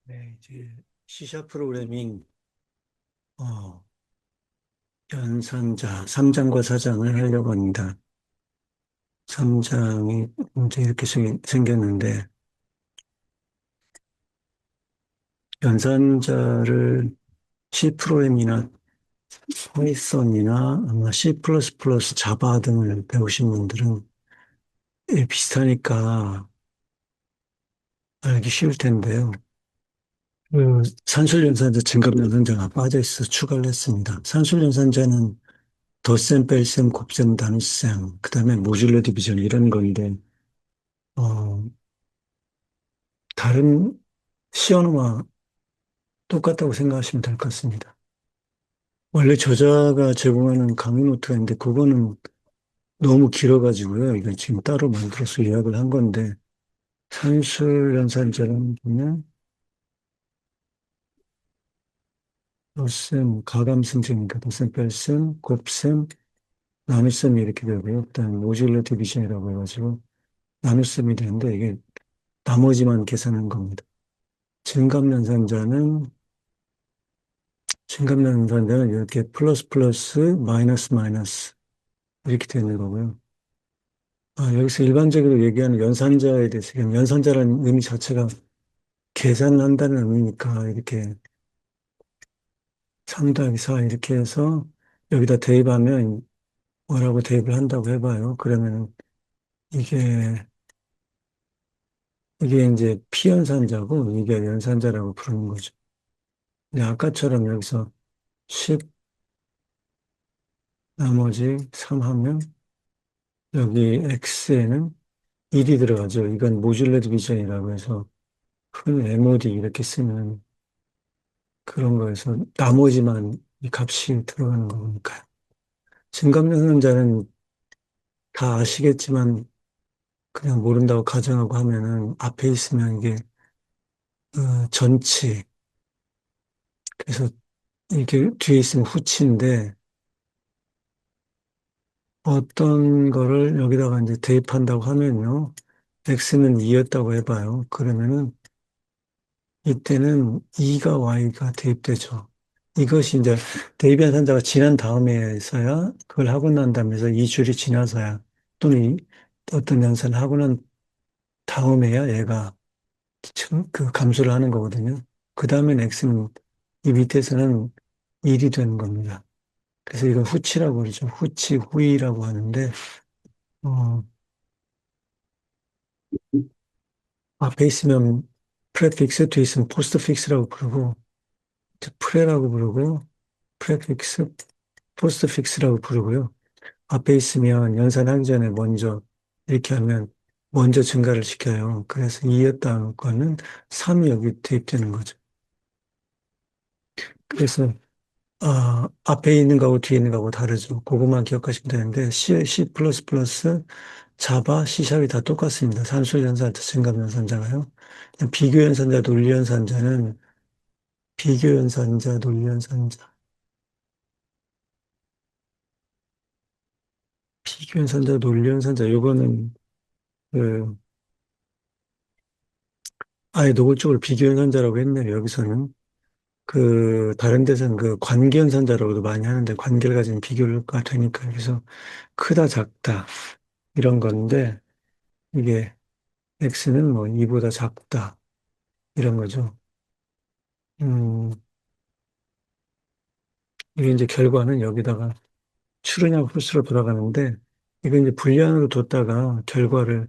네, 이제 C샵 프로그래밍 어, 연산자 3장과 4장을 하려고 합니다. 3장이 이제 이렇게 생겼는데 연산자를 C 프로그램이나 파이썬이나 아마 C++, 자바 등을 배우신 분들은 비슷하니까 알기 쉬울 텐데요. 산술연산자, 증갑연산자가 빠져있어 추가를 했습니다. 산술연산자는 덧셈, 뺄셈, 곱셈, 나눗셈, 그 다음에 모듈러 디비전 이런 건데, 어, 다른 시언어와 똑같다고 생각하시면 될 것 같습니다. 원래 저자가 제공하는 강의 노트가 있는데, 그거는 너무 길어가지고요. 이건 지금 따로 만들어서 요약을 한 건데, 산술연산자는 보면, 덧셈, 가감승제니까 덧셈, 뺄셈, 곱셈, 나눗셈이 이렇게 되고요. 일단 모듈러 디비전이라고 해가지고, 나눗셈이 되는데, 이게 나머지만 계산한 겁니다. 증감연산자는 증감연산자는 이렇게 플러스 플러스 마이너스 마이너스 이렇게 되는 거고요. 여기서 일반적으로 얘기하는 연산자에 대해서 그냥 연산자라는 의미 자체가 계산을 한다는 의미니까 이렇게 3 더하기 4 이렇게 해서 여기다 대입하면 뭐라고 대입을 한다고 해봐요. 그러면 이게 이게 이제 피연산자고 이게 연산자라고 부르는 거죠. 근데 아까처럼 여기서 10 나머지 3 하면 여기 x에는 1이 들어가죠. 이건 모듈러 디비전이라고 해서 큰 MOD 이렇게 쓰면 그런 거에서 나머지만 이 값이 들어가는 거니까요. 증감연산자는 다 아시겠지만 그냥 모른다고 가정하고 하면은 앞에 있으면 이게 전치, 그래서 이렇게 뒤에 있으면 후치인데 어떤 거를 여기다가 이제 대입한다고 하면요. x는 2였다고 해봐요. 그러면은 이때는 E가 Y가 대입되죠. 이것이 이제 대입한 산자가 지난 다음에서야 그걸 하고 난 다음에서 이 줄이 지나서야 또는 어떤 연산을 하고 난 다음에야 얘가 그 감소를 하는 거거든요. 그 다음엔 X는 이 밑에서는 1이 되는 겁니다. 그래서 이걸 후치라고 그러죠. 후치, 후이라고 하는데 어, 앞에 있으면 프레픽스, 뒤에 있으면 포스트픽스라고 부르고 프레라고 부르고 프레픽스, 포스트픽스라고 부르고요. 앞에 있으면 연산하기 전에 먼저 이렇게 하면 먼저 증가를 시켜요. 그래서 2였다는 거는 3이 여기 대입되는 거죠. 그래서 앞에 있는 거하고 뒤에 있는 거하고 다르죠. 그것만 기억하시면 되는데 C++, 자바, C샵이 다 똑같습니다. 산술연산자, 증감연산자가요. 비교연산자, 논리연산자는 비교연산자, 논리연산자. 비교연산자, 논리연산자, 요거는 그 아예 노골적으로 비교연산자라고 했네요. 여기서는. 다른 데서는 그 관계연산자라고도 많이 하는데 관계를 가진 비교가 되니까 그래서 크다, 작다, 이런 건데 이게 x는 뭐 2보다 작다, 이런 거죠. 음, 이게 이제 결과는 여기다가 추르냐 홀수로 돌아가는데 이거 이제 불리한으로 뒀다가 결과를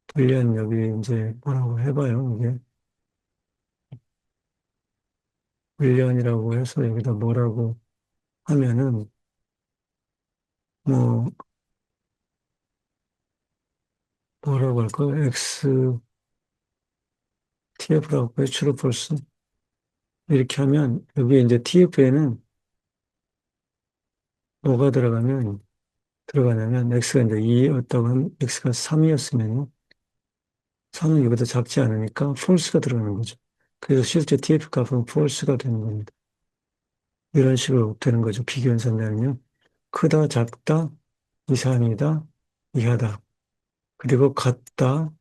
불리한 여기 이제 뭐라고 해봐요. 이게 불리한이라고 해서 여기다 뭐라고 하면은 뭐 뭐라고 할까? x tf라고 해, true false. 이렇게 하면 여기에 이제 TF에는 뭐가 들어가냐면 X가 이제 2였다고 하면 X가 3이었으면 3은 이보다 작지 않으니까 false가 들어가는 거죠. 그래서 실제 TF 값은 false가 되는 겁니다. 이런 식으로 되는 거죠. 비교현상되면요. 크다, 작다, 이상이다, 이하다. 그리고 같다,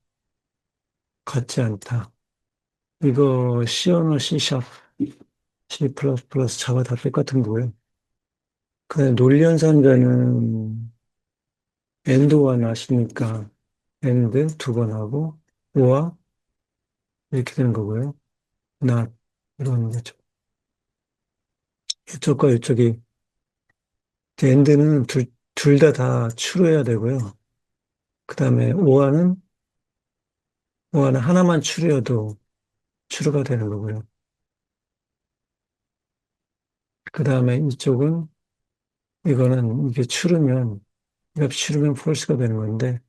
같지 않다. 이거 C 언어 C 샵, C 플러스 플러스 자바 다 똑같은 거고요. 그 논리연산자는 엔드원 아시니까 엔드 두 번 하고 오와 이렇게 되는 거고요. not 이런 거죠. 이쪽과 이쪽이 엔드는 둘 다 추루해야 되고요. 그 다음에 오와는 하나만 추루해도 추루가 되는 거고요. 그 다음에 이쪽은 이거는 이게 추르면 값이 추르면 폴스가 되는 건데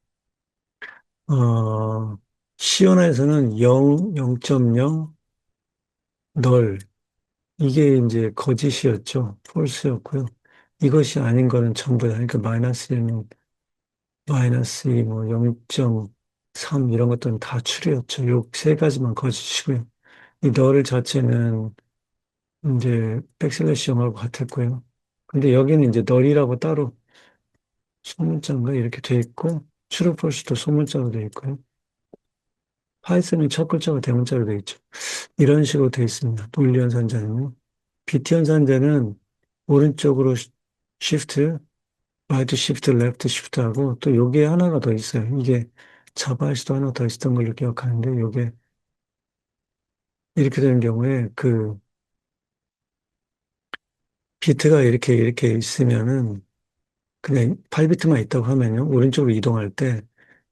어 시온에서는 0, 0.0, 널 이게 이제 거짓이었죠. 폴스였고요. 이것이 아닌 거는 전부 다 그러니까 마이너스 1는 마이너스 2, 뭐 0.3 이런 것들은 다 추리였죠. 요 세 가지만 거짓이고요. 이 널 자체는 이제 백슬래시 영하고 같았고요. 근데 여기는 이제 널이라고 따로 소문자인가 이렇게 돼 있고 트루폴스도 소문자로 돼 있고요. 파이썬은 첫 글자가 대문자로 돼 있죠. 이런 식으로 돼 있습니다. 논리 연산자는요. BT 연산자는 오른쪽으로 시프트, 라이트 시프트, 레프트 시프트 하고 또 요게 하나가 더 있어요. 이게 자바에서도 하나 더 있었던 걸로 기억하는데 요게 이렇게 되는 경우에 그 비트가 이렇게 있으면은 그냥 8비트만 있다고 하면요. 오른쪽으로 이동할 때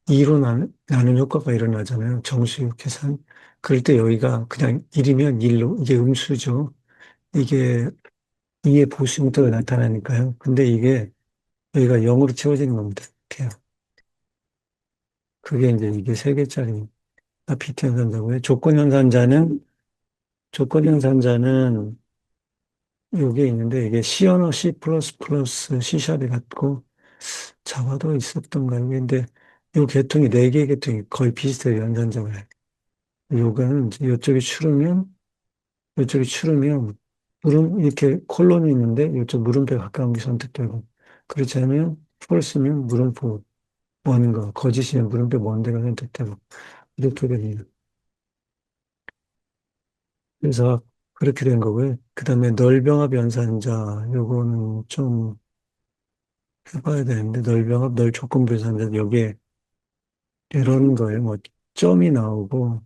2로 나눈 효과가 일어나잖아요. 정수육 계산. 그럴 때 여기가 그냥 1이면 1로, 이게 음수죠. 이게 2의 보수 형태가 나타나니까요. 근데 이게 여기가 0으로 채워지는 겁니다. 이렇게요. 그게 이제 이게 3개짜리 PT 현상자고요. 조건 현상자는 요게 있는데 이게 C 언어 C 플러스 플러스 C 샵이 같고 자바도 있었던가요? 근데 요 계통이 4개의 계통이 거의 비슷해요. 연산자가. 요거는 이제 이쪽이 추르면 이렇게 콜론이 있는데 이쪽 물음표 가까운 게 선택되고 그렇지 않으면 폴스면 물음표 먼 거, 거짓이면 물음표 먼 데가 선택되고 이렇게 됩니다. 그래서 그렇게 된 거고요. 그 다음에 널병합 연산자 요거는 좀 해봐야 되는데 널병합 널조건부 연산자 여기에 이런 거예요. 뭐 점이 나오고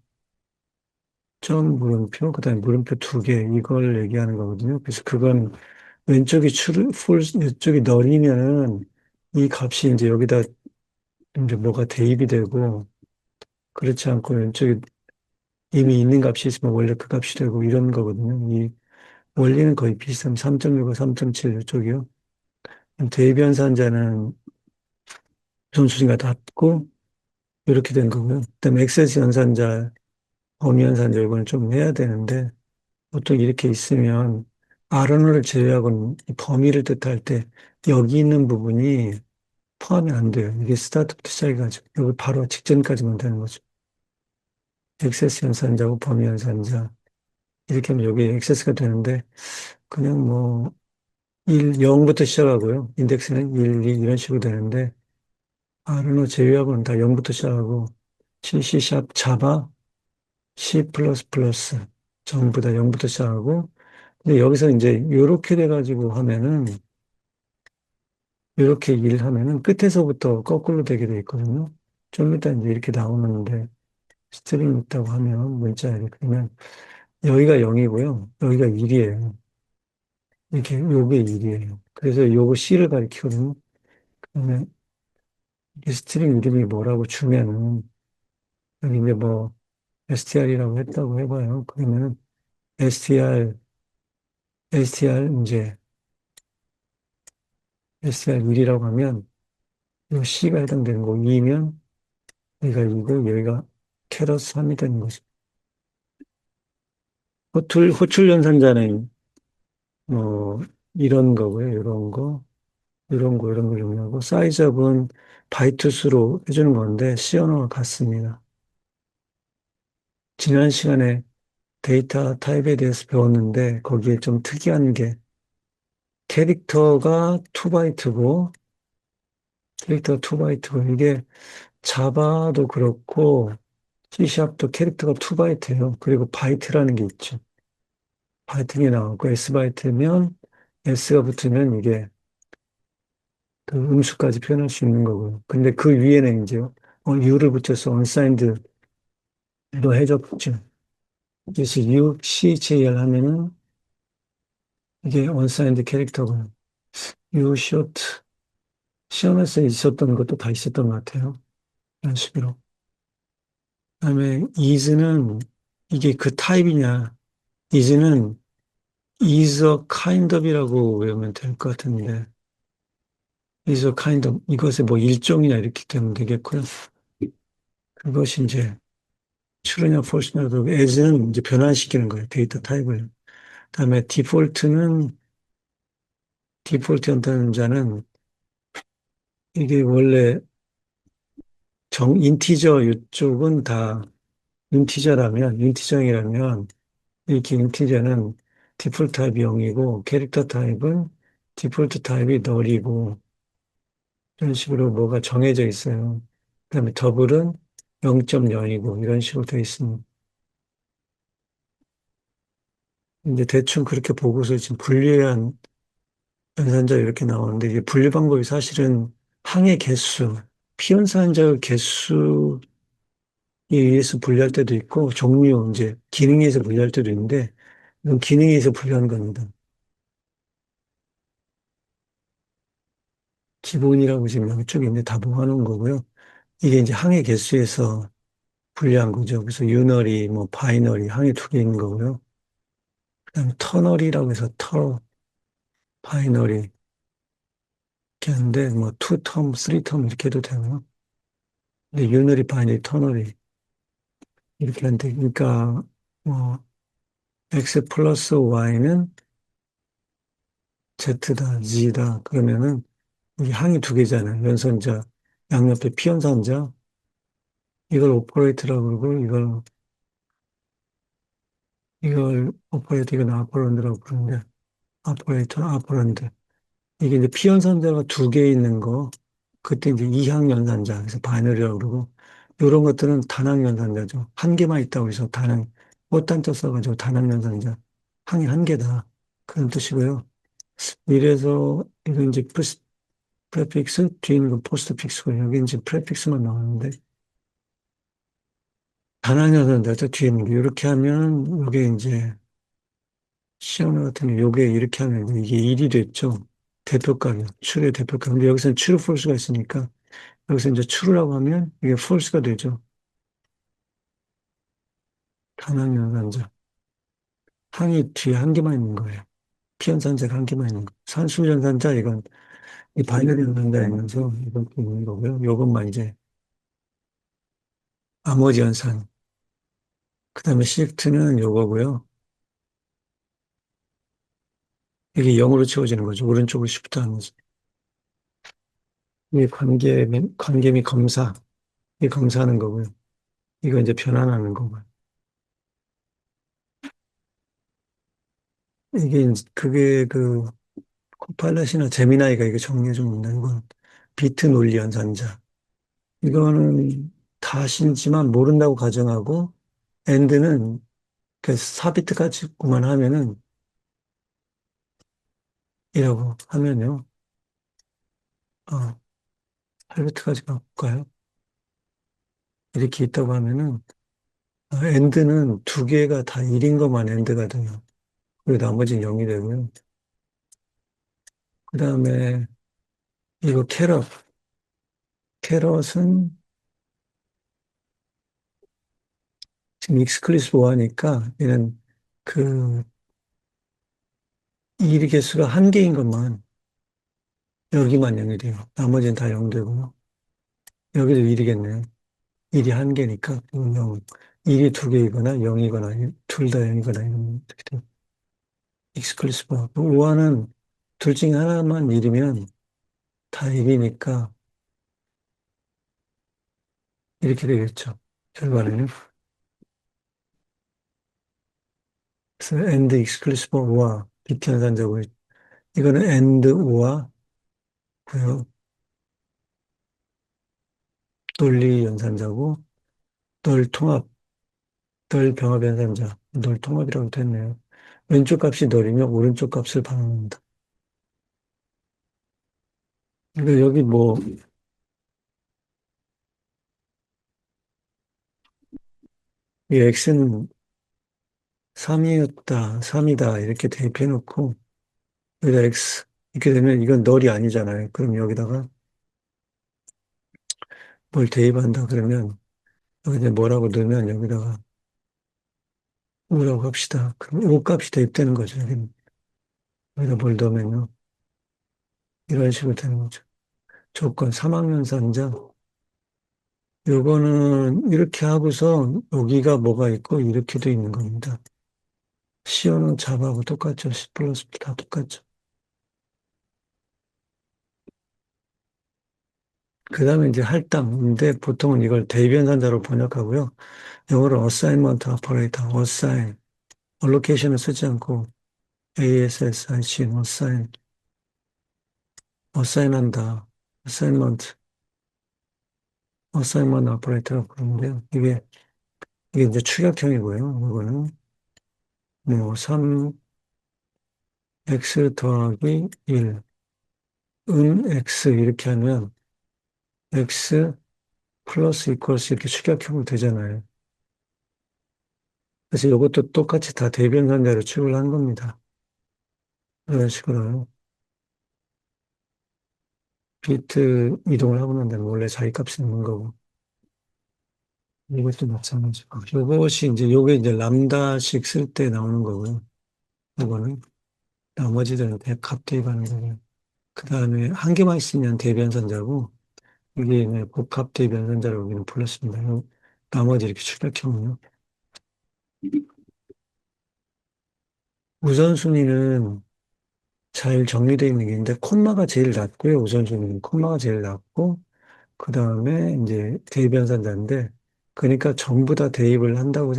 점 물음표 그다음에 물음표 2개 이걸 얘기하는 거거든요. 그래서 그건 왼쪽이 이쪽이 널이면은 이 값이 이제 여기다 이제 뭐가 대입이 되고 그렇지 않고 왼쪽에 이미 있는 값이 있으면 원래 그 값이 되고 이런 거거든요. 이 원리는 거의 비슷한 3.6과 3.7 이쪽이요. 대입연산자는 존수가 닿고 이렇게 된 거고요. 그다음에 엑세스 연산자, 범위연산자 이거는 좀 해야 되는데 보통 이렇게 있으면 R언어를 제외하고는 이 범위를 뜻할 때 여기 있는 부분이 포함이 안 돼요. 이게 스타트부터 시작해가지고 여기 바로 직전까지만 되는 거죠. 액세스 연산자고 범위 연산자 이렇게 하면 여기 액세스가 되는데 그냥 뭐 1, 0부터 시작하고요. 인덱스는 1, 2 이런 식으로 되는데 R은 제외하고는 다 0부터 시작하고 C, C 샵, 자바, C 플러스 플러스 전부 다 0부터 시작하고 근데 여기서 이제 이렇게 돼가지고 하면은 이렇게 일을 하면은 끝에서부터 거꾸로 되게 돼 있거든요. 좀 이따 이제 이렇게 나오는데 스트링 있다고 하면 문자에 그러면 여기가 0이고요. 여기가 1이에요. 이렇게 요게 1이에요. 그래서 요거 C를 가리키거든요. 그러면 이 스트링 이름이 뭐라고 주면은 여기 이제 뭐 str이라고 했다고 해봐요. 그러면은 str 이제 str1이라고 하면 요 C가 해당되는 거 2면 여기가 2고 여기가 캐럿 3이 되는 거죠. 호출 연산자는 뭐 이런 거고요. 이런 거 정리하고 사이즈업은 바이트 수로 해주는 건데 C 언어와 같습니다. 지난 시간에 데이터 타입에 대해서 배웠는데 거기에 좀 특이한 게 캐릭터가 2바이트고 캐릭터가 2바이트고 이게 자바도 그렇고 C샵도 캐릭터가 2바이트예요. 그리고 바이트라는 게 있죠. 바이트가 나오고 S바이트면 S가 붙으면 이게 그 음수까지 표현할 수 있는 거고요. 근데 그 위에는 이제 U를 붙여서 unsigned로 해줬죠. 그래서 U, CHAL 하면은 이게 unsigned 캐릭터고요. U short 시험에서 있었던 것도 다 있었던 것 같아요. 이런 식으로. 그다음에 is는 이게 그 타입이냐. is는 is a kind of이라고 외우면 될 것 같은데 is a kind of 이것의 뭐 일종이냐 이렇게 되면 되겠고요. 그것이 이제 true냐 false냐 그리고 as는 이제 변환시키는 거예요. 데이터 타입을. 그다음에 디폴트 연다는 자는 이게 원래 인티저 이쪽은 다 인티저형이라면 이렇게 인티저는 디폴트 타입이 0이고 캐릭터 타입은 디폴트 타입이 널이고 이런 식으로 뭐가 정해져 있어요. 그다음에 더블은 0.0이고 이런 식으로 되어 있습니다. 이제 대충 그렇게 보고서 지금 분류한 연산자 이렇게 나오는데 이게 분류 방법이 사실은 항의 개수, 피연산자 개수에 의해서 분류할 때도 있고 종류 이제 기능에 의해서 분류할 때도 있는데 이건 기능에 의해서 분류하는 겁니다. 기본이라고 지금 여기 쪽에 있는데 다 모아놓은 거고요. 이게 이제 항의 개수에서 분류한 거죠. 그래서 유너리, 뭐 바이너리 항이 두 개 있는 거고요. 그다음에 터널이라고 해서 바이너리 이렇게 하는데 뭐 투 텀, 쓰리 텀 이렇게 해도 되고요. 근데 유너리, 바이너리, 터널이 이렇게 하는데 그러니까 뭐 x 플러스 y는 z다, g다 그러면은 이 항이 두 개잖아요. 연선자, 양옆에 피연산자 이걸 오퍼레이트라고 그러고 이걸 오퍼레이터 이건 아퍼런드라고 부르는데 아퍼레이터, 아퍼런드 이게 이제 피연산자가 두 개 있는 거 그때 이제 이항연산자 그래서 바이너리라고 그러고 이런 것들은 단항연산자죠. 한 개만 있다고 해서 꽃단자 써가지고 단항연산자 항이 한 개다 그런 뜻이고요. 이래서 이건 이제 프레픽스 뒤에 있는 건 포스트픽스고 여기 이제 프레픽스만 나오는데 단항연산자죠. 뒤에 있는 게 이렇게 하면 이게 이제 시험과 같은 경우 요게 이렇게 하면 이게 1이 됐죠. 대표값이요. 추의 대표값. 근데 여기서는 true, false가 있으니까 여기서 이제 true라고 하면 이게 false가 되죠. 단항연산자. 항이 뒤에 한 개만 있는 거예요. 피연산자가 한 개만 있는 거. 산수연산자 이건 이 바이너리 연산자에 있면서 이건 또 있는 거고요. 요것만 이제 나머지 연산. 그 다음에 시프트는 요거고요. 이게 0으로 채워지는 거죠. 오른쪽으로 시프트 하면서. 이게 관계 및 검사. 이게 검사하는 거고요. 이거 이제 변환하는 거고요. 그게 그 코팔렛이나 제미나이가 이거 정리해 줍니다. 이건 비트 논리 연산자. 이거는 다신지만 모른다고 가정하고 엔드는 그 4비트까지만 하면은 이라고 하면요. 8비트까지 가볼까요? 이렇게 있다고 하면은 엔드는 두 개가 다 1인 것만 엔드가 돼요. 그리고 나머지는 0이 되고요. 그 다음에 이거 캐럿은 지금 익스클루시브 하니까 얘는 그 이 개수가 한 개인 것만 여기만 0이 돼요. 나머지는 다 0 되고요. 여기도 1이겠네요. 1이 한 개니까 0. 1이 두 개이거나 0이거나 둘 다 0이거나 이러면 어떻게 돼요? 익스클루시브. 5화는 둘 중에 하나만 1이면 다 1이니까 이렇게 되겠죠. 결과는요. 그래서 and exclusive 5화 비트 연산자고 이거는 and 5화 고요. 논리 연산자고 널 통합, 널 병합 연산자, 널 통합이라고 됐네요. 왼쪽 값이 널이면 오른쪽 값을 반환한다. 그러니까 여기 뭐, 이 x는 3이었다, 3이다, 이렇게 대입해 놓고, 여기다 x, 이렇게 되면 이건 널이 아니잖아요. 그럼 여기다가 뭘 대입한다 그러면, 여기다 뭐라고 넣으면 여기다가 5라고 합시다. 그럼 5 값이 대입되는 거죠. 여기다 뭘 넣으면요. 이런 식으로 되는 거죠. 조건 3학년 산자. 요거는 이렇게 하고서 여기가 뭐가 있고 이렇게 돼 있는 겁니다. 시어는 잡하고 똑같죠. C 플러스 다 똑같죠. 그 다음에 이제 할당인데 보통은 이걸 대변산자로 번역하고요. 영어로 assignment operator, assign, allocation을 쓰지 않고 ASSIG, assign, assign한다, assignment, assignment operator라고 그러는데요. 이게 이제 축약형이고요. 이거는 뭐 3x 더하기 1, x 이렇게 하면 x 플러스 이퀄스 이렇게 축약형으로 되잖아요. 그래서 이것도 똑같이 다 대변산자로 취급을 한 겁니다. 이런 식으로 비트 이동을 하고 난 다음에 원래 자기 값이 있는 거고 이것도 마찬가지고 이것이 이제 요게 이제 람다식 쓸 때 나오는 거고요. 이거는 나머지들은 값 대입하는 거고요. 그 다음에 한 개만 있으면 대변산자고 이게 이제 복합 대변산자라고 여기는 불렀습니다. 나머지 이렇게 출력형은요. 우선순위는 잘 정리되어 있는 게 있는데 콤마가 제일 낮고요. 우선순위는 콤마가 제일 낮고 그 다음에 이제 대입연산자인데, 그러니까 전부 다 대입을 한다고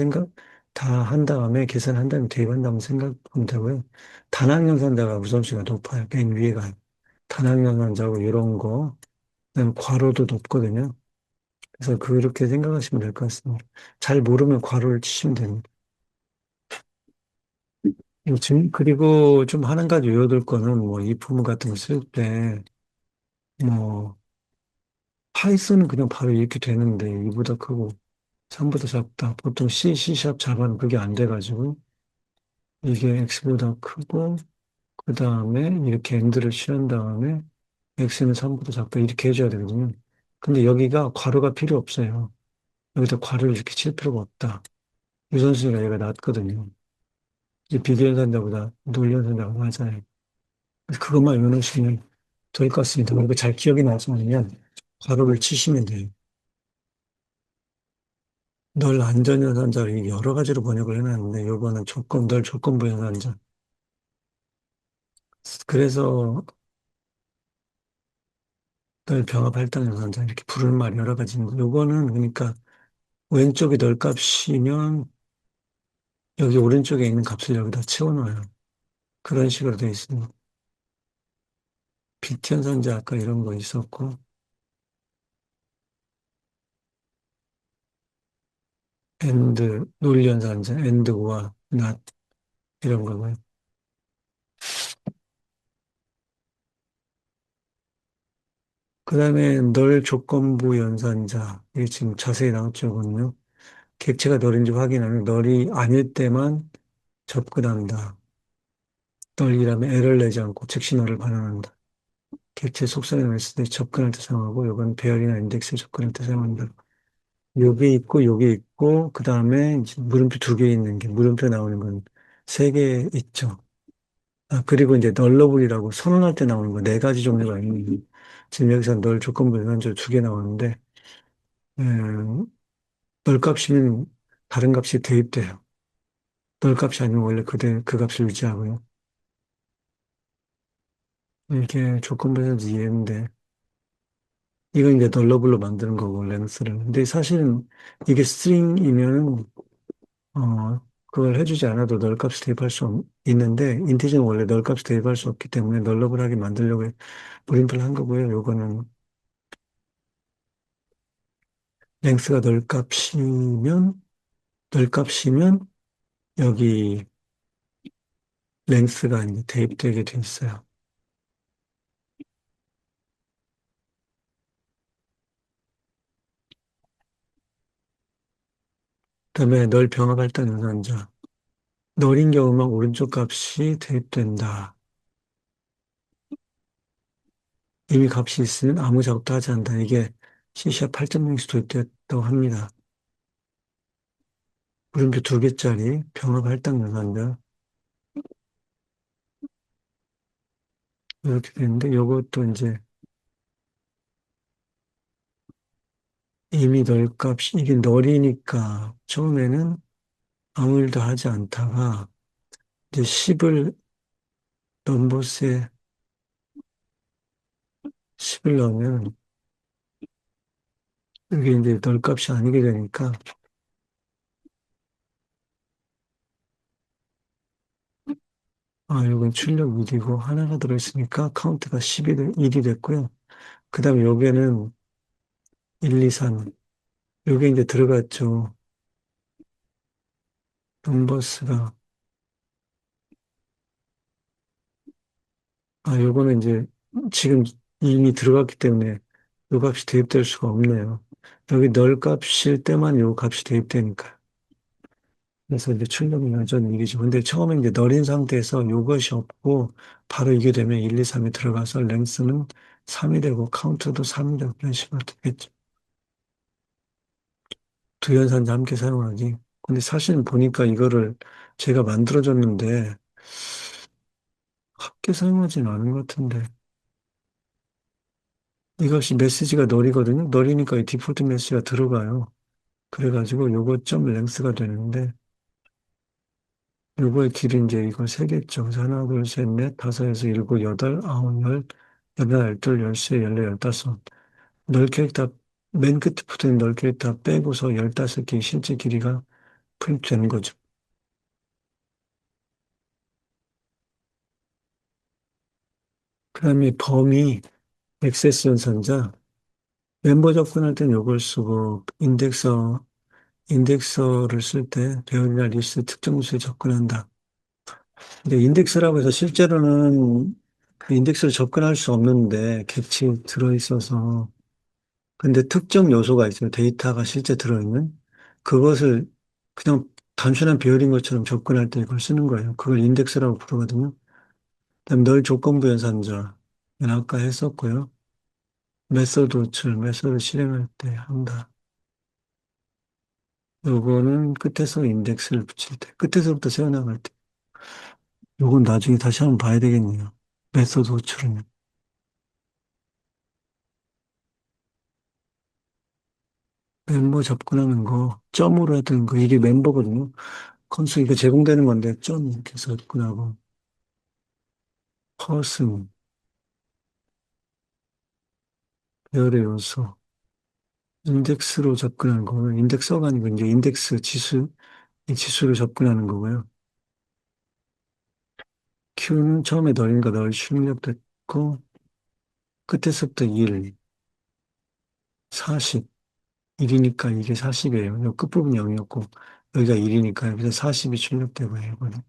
다 한 다음에, 계산한 다음에 대입한다고 생각하면 되고요. 단학연산자가 우선순위가 높아요. 맨 위에가. 단학연산자고 이런 거, 그다음 괄호도 높거든요. 그래서 그렇게 생각하시면 될 것 같습니다. 잘 모르면 괄호를 치시면 됩니다. 그리고 좀 하는 가지 외워둘 거는 뭐, 이프무 같은 거 쓸 때, 뭐, 파이썬은 그냥 바로 이렇게 되는데, 이보다 크고, 3보다 작다. 보통 C#, 자바는 그게 안 돼가지고, 이게 X보다 크고, 그 다음에 이렇게 AND를 씌운 다음에, X는 3보다 작다. 이렇게 해줘야 되거든요. 근데 여기가 괄호가 필요 없어요. 여기다 괄호를 이렇게 칠 필요가 없다. 유선순위가 얘가 낮거든요. 이제 비교연산자보다 논리연산자가 낮아요. 그래서 그것만 외우시면 될 것 같습니다. 그리고 잘 기억이 나지 않으면 괄호를 치시면 돼요. 널 안전연산자를 여러 가지로 번역을 해놨는데, 요거는 널 조건부 연산자. 그래서 널 병합 할당 연산자 이렇게 부르는 말이 여러 가지 있는데 요거는 그러니까 왼쪽이 널 값이면 여기 오른쪽에 있는 값을 여기다 채워넣어요. 그런 식으로 되어 있습니다. 빗 연산자 아까 이런 거 있었고 and 논 연산자 and와 not 이런 거고요. 그 다음에 널 조건부 연산자 이게 지금 자세히 나왔죠.거든요. 객체가 널인지 확인하면 널이 아닐 때만 접근한다. 널이라면 에러를 내지 않고 즉시 널을 반환한다. 객체 속성에 있을 때 접근할 때 사용하고, 요건 배열이나 인덱스 접근할 때 사용한다. 요게 있고, 요게 있고, 그 다음에 물음표 2개 있는 게, 물음표 나오는 건 3개 있죠. 아, 그리고 이제 널러블이라고 선언할 때 나오는 거 4가지 종류가 있는데, 지금 여기서 널 조건부 연산자 2개 나오는데, 널 값이면 다른 값이 대입돼요. 널 값이 아니면 원래 그 값을 유지하고요. 이게 조건부 연산자 이해인데, 이건 이제 널러블로 만드는 거고, 랭스를. 근데 사실은 이게 스트링이면, 그걸 해주지 않아도 널 값을 대입할 수 있는데, 인티저는 원래 널 값을 대입할 수 없기 때문에 널러블하게 만들려고 무림표를 한 거고요. 요거는 랭스가 널 값이면 여기 랭스가 이제 대입되게 돼 있어요. 그다음에 널 병합할 때 누난자. 널인 경우만 오른쪽 값이 대입된다. 이미 값이 있으면 아무 작업도 하지 않는다. 이게 C# 8.0에서 도입됐다고 합니다. 물음표 두 개짜리 병합 할당 누난자. 이렇게 되는데 이것도 이제 이미 널 값이 이게 널이니까 처음에는 아무 일도 하지 않다가 이제 10을 넘버스에 10을 넣으면 이게 이제 널 값이 아니게 되니까 이건 출력 1이고 하나가 들어있으니까 카운트가 10이 1이 됐고요. 그 다음에 여기에는 1, 2, 3 요게 이제 들어갔죠. 넘버스가 요거는 이제 지금 이미 들어갔기 때문에 요 값이 대입될 수가 없네요. 여기 널 값일 때만 요 값이 대입되니까. 그래서 이제 출력이 여전히 이기죠. 근데 처음에 이제 널인 상태에서 요것이 없고 바로 이게 되면 1, 2, 3이 들어가서 랭스는 3이 되고 카운트도 3이 되고 그런 식으로 되겠죠. 두 연산자 함께 사용하기. 근데 사실 보니까 이거를 제가 만들어줬는데 함께 사용하지는 않은 것 같은데. 이것이 메시지가 널이거든요. 널이니까 이 디폴트 메시지가 들어가요. 그래가지고 요거 점 랭스가 되는데 요거의 길이 이제 이거 세 개죠. 그래서 하나, 둘, 셋, 넷, 다섯, 여섯, 일곱, 여덟, 아홉, 열, 열하나, 열둘, 열세, 열네, 열다섯. 널 캐릭터 맨 끝에 붙은 널 캐릭터 빼고서 15개의 실제 길이가 프린트되는 거죠. 그 다음에 범위, 액세스 연산자, 멤버 접근할 땐 요걸 쓰고, 인덱서를 쓸 때 배열이나 리스트 특정 수에 접근한다. 근데 인덱스라고 해서 실제로는 그 인덱스를 접근할 수 없는데 객체 들어있어서 근데 특정 요소가 있어요. 데이터가 실제 들어있는 그것을 그냥 단순한 배열인 것처럼 접근할 때 이걸 쓰는 거예요. 그걸 인덱스라고 부르거든요. 그다음 널 조건부 연산자 이건 아까 했었고요. 메소드 호출, 메소드 실행할 때 한다. 요거는 끝에서 인덱스를 붙일 때, 끝에서부터 세워나갈 때. 요건 나중에 다시 한번 봐야 되겠네요. 메소드 호출은. 멤버 접근하는 거, 점으로 하던 거, 이게 멤버거든요. 컨소 이거 제공되는 건데, 점 이렇게 해서 접근하고, 퍼슨, 배열의 요소, 인덱스로 접근하는 거고요. 인덱서가 아니고, 이제 인덱스 지수, 이 지수로 접근하는 거고요. Q는 처음에 널인가 널 출력됐고, 끝에서부터 1, 40, 1이니까 이게 40이에요. 요 끝부분 0이었고, 여기가 1이니까 여기서 40이 출력되고요. 이거는.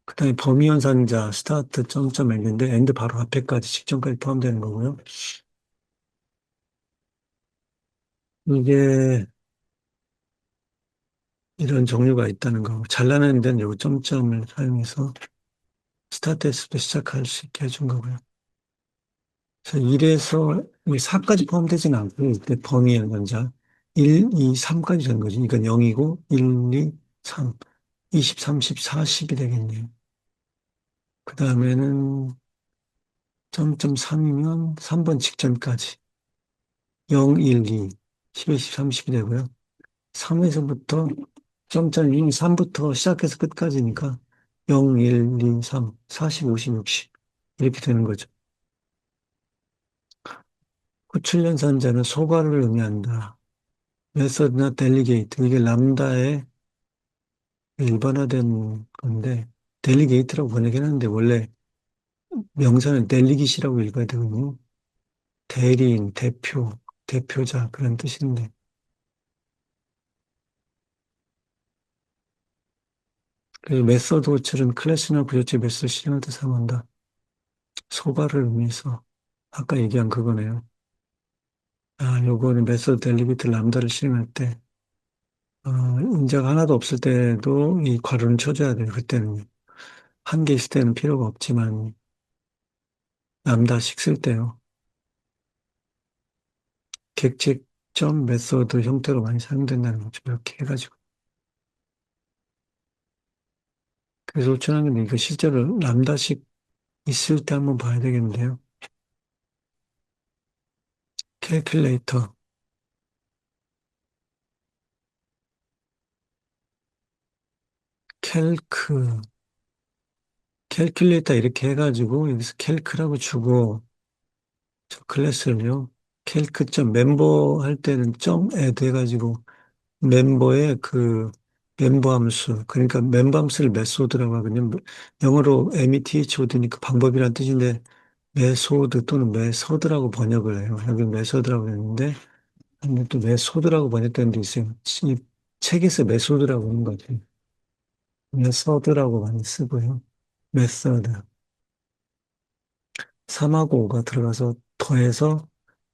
그 다음에 범위 연산자, 스타트, 점점 엔드인데, 엔드 바로 앞에까지, 직전까지 포함되는 거고요. 이게 이런 종류가 있다는 거. 잘라내는 데는 요 점점을 사용해서 스타트에서도 시작할 수 있게 해준 거고요. 그래서 1에서 4까지 포함되지는 않고, 이때 범위 연산자. 1, 2, 3까지 되는 거죠. 그러니까 0이고, 1, 2, 3, 20, 30, 40이 되겠네요. 그 다음에는 점점 3이면 3번 직전까지. 0, 1, 2, 10, 20, 30이 되고요. 3에서부터 점점 이미 3부터 시작해서 끝까지니까 0, 1, 2, 3, 40, 50, 60 이렇게 되는 거죠. 구출연산자는 소괄호를 의미한다. 메서드나 델리게이트 이게 람다의 일반화된 건데 델리게이트라고 번역해 놨는데 원래 명사는 델리깃이라고 읽어야 되거든요. 대리인, 대표. 대표자 그런 뜻인데. 그 메서드 호출은 클래스나 부여체 메서드 실행할 때 사용한다. 소바를 의미해서. 아까 얘기한 그거네요. 아, 요거는 메서드 델리비트 람다를 실행할 때, 인자가 하나도 없을 때도 이 괄호는 쳐줘야 돼요. 그때는. 한 개 있을 때는 필요가 없지만, 람다씩 쓸 때요. 객체점 메서드 형태로 많이 사용된다는 거죠. 이렇게 해가지고. 그래서 호출하는 게 이거 실제로 람다식 있을 때 한번 봐야 되겠는데요. 캘큘레이터, 캘크, 캘큘레이터 이렇게 해가지고 여기서 캘크라고 주고 저 클래스를요. 캘크.점 멤버 할 때는 점 애드 해가지고 멤버의 그 멤버 함수 그러니까 멤버 함수를 메소드라고 하거든요. 영어로 method니까 방법이란 뜻인데 메소드 또는 메서드라고 번역을 해요. 여기 메서드라고 했는데 근데 또 메소드라고 번역된 데 있어요. 이 책에서 메소드라고 하는 거죠. 메서드라고 많이 쓰고요. 메서드. 3하고 5가 들어가서 더해서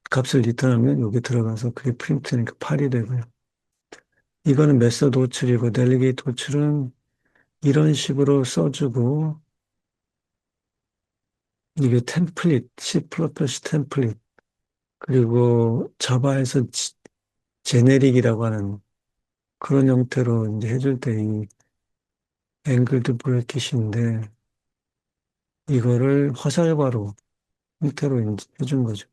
값을 리턴하면 여기 들어가서 그게 프린트니까 8이 되고요. 이거는 메서드 호출이고 델리게이트 호출은 이런 식으로 써주고 이게 템플릿, C++ 템플릿 그리고 자바에서 제네릭이라고 하는 그런 형태로 이제 해줄 때 이 앵글드 브래킷인데 이거를 화살바로 형태로 이제 해준 거죠.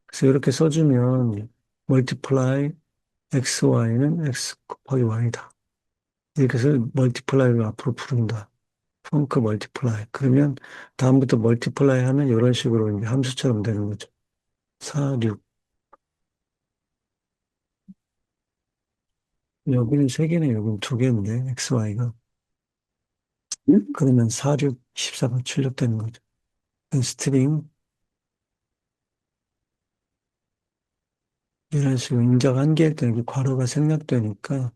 그래서 이렇게 써주면 multiply xy는 x 곱하기 y다. 이렇게 해서 멀티플라이를 앞으로 부른다. 펑크 멀티플라이. 그러면 다음부터 멀티플라이 하면 이런 식으로 이제 함수처럼 되는 거죠. 4, 6. 여기는 3개네, 여기는 2개인데, XY가. 그러면 4, 6, 14가 출력되는 거죠. 스트링, 이런 식으로 인자가 한 개일 때는 괄호가 생략되니까,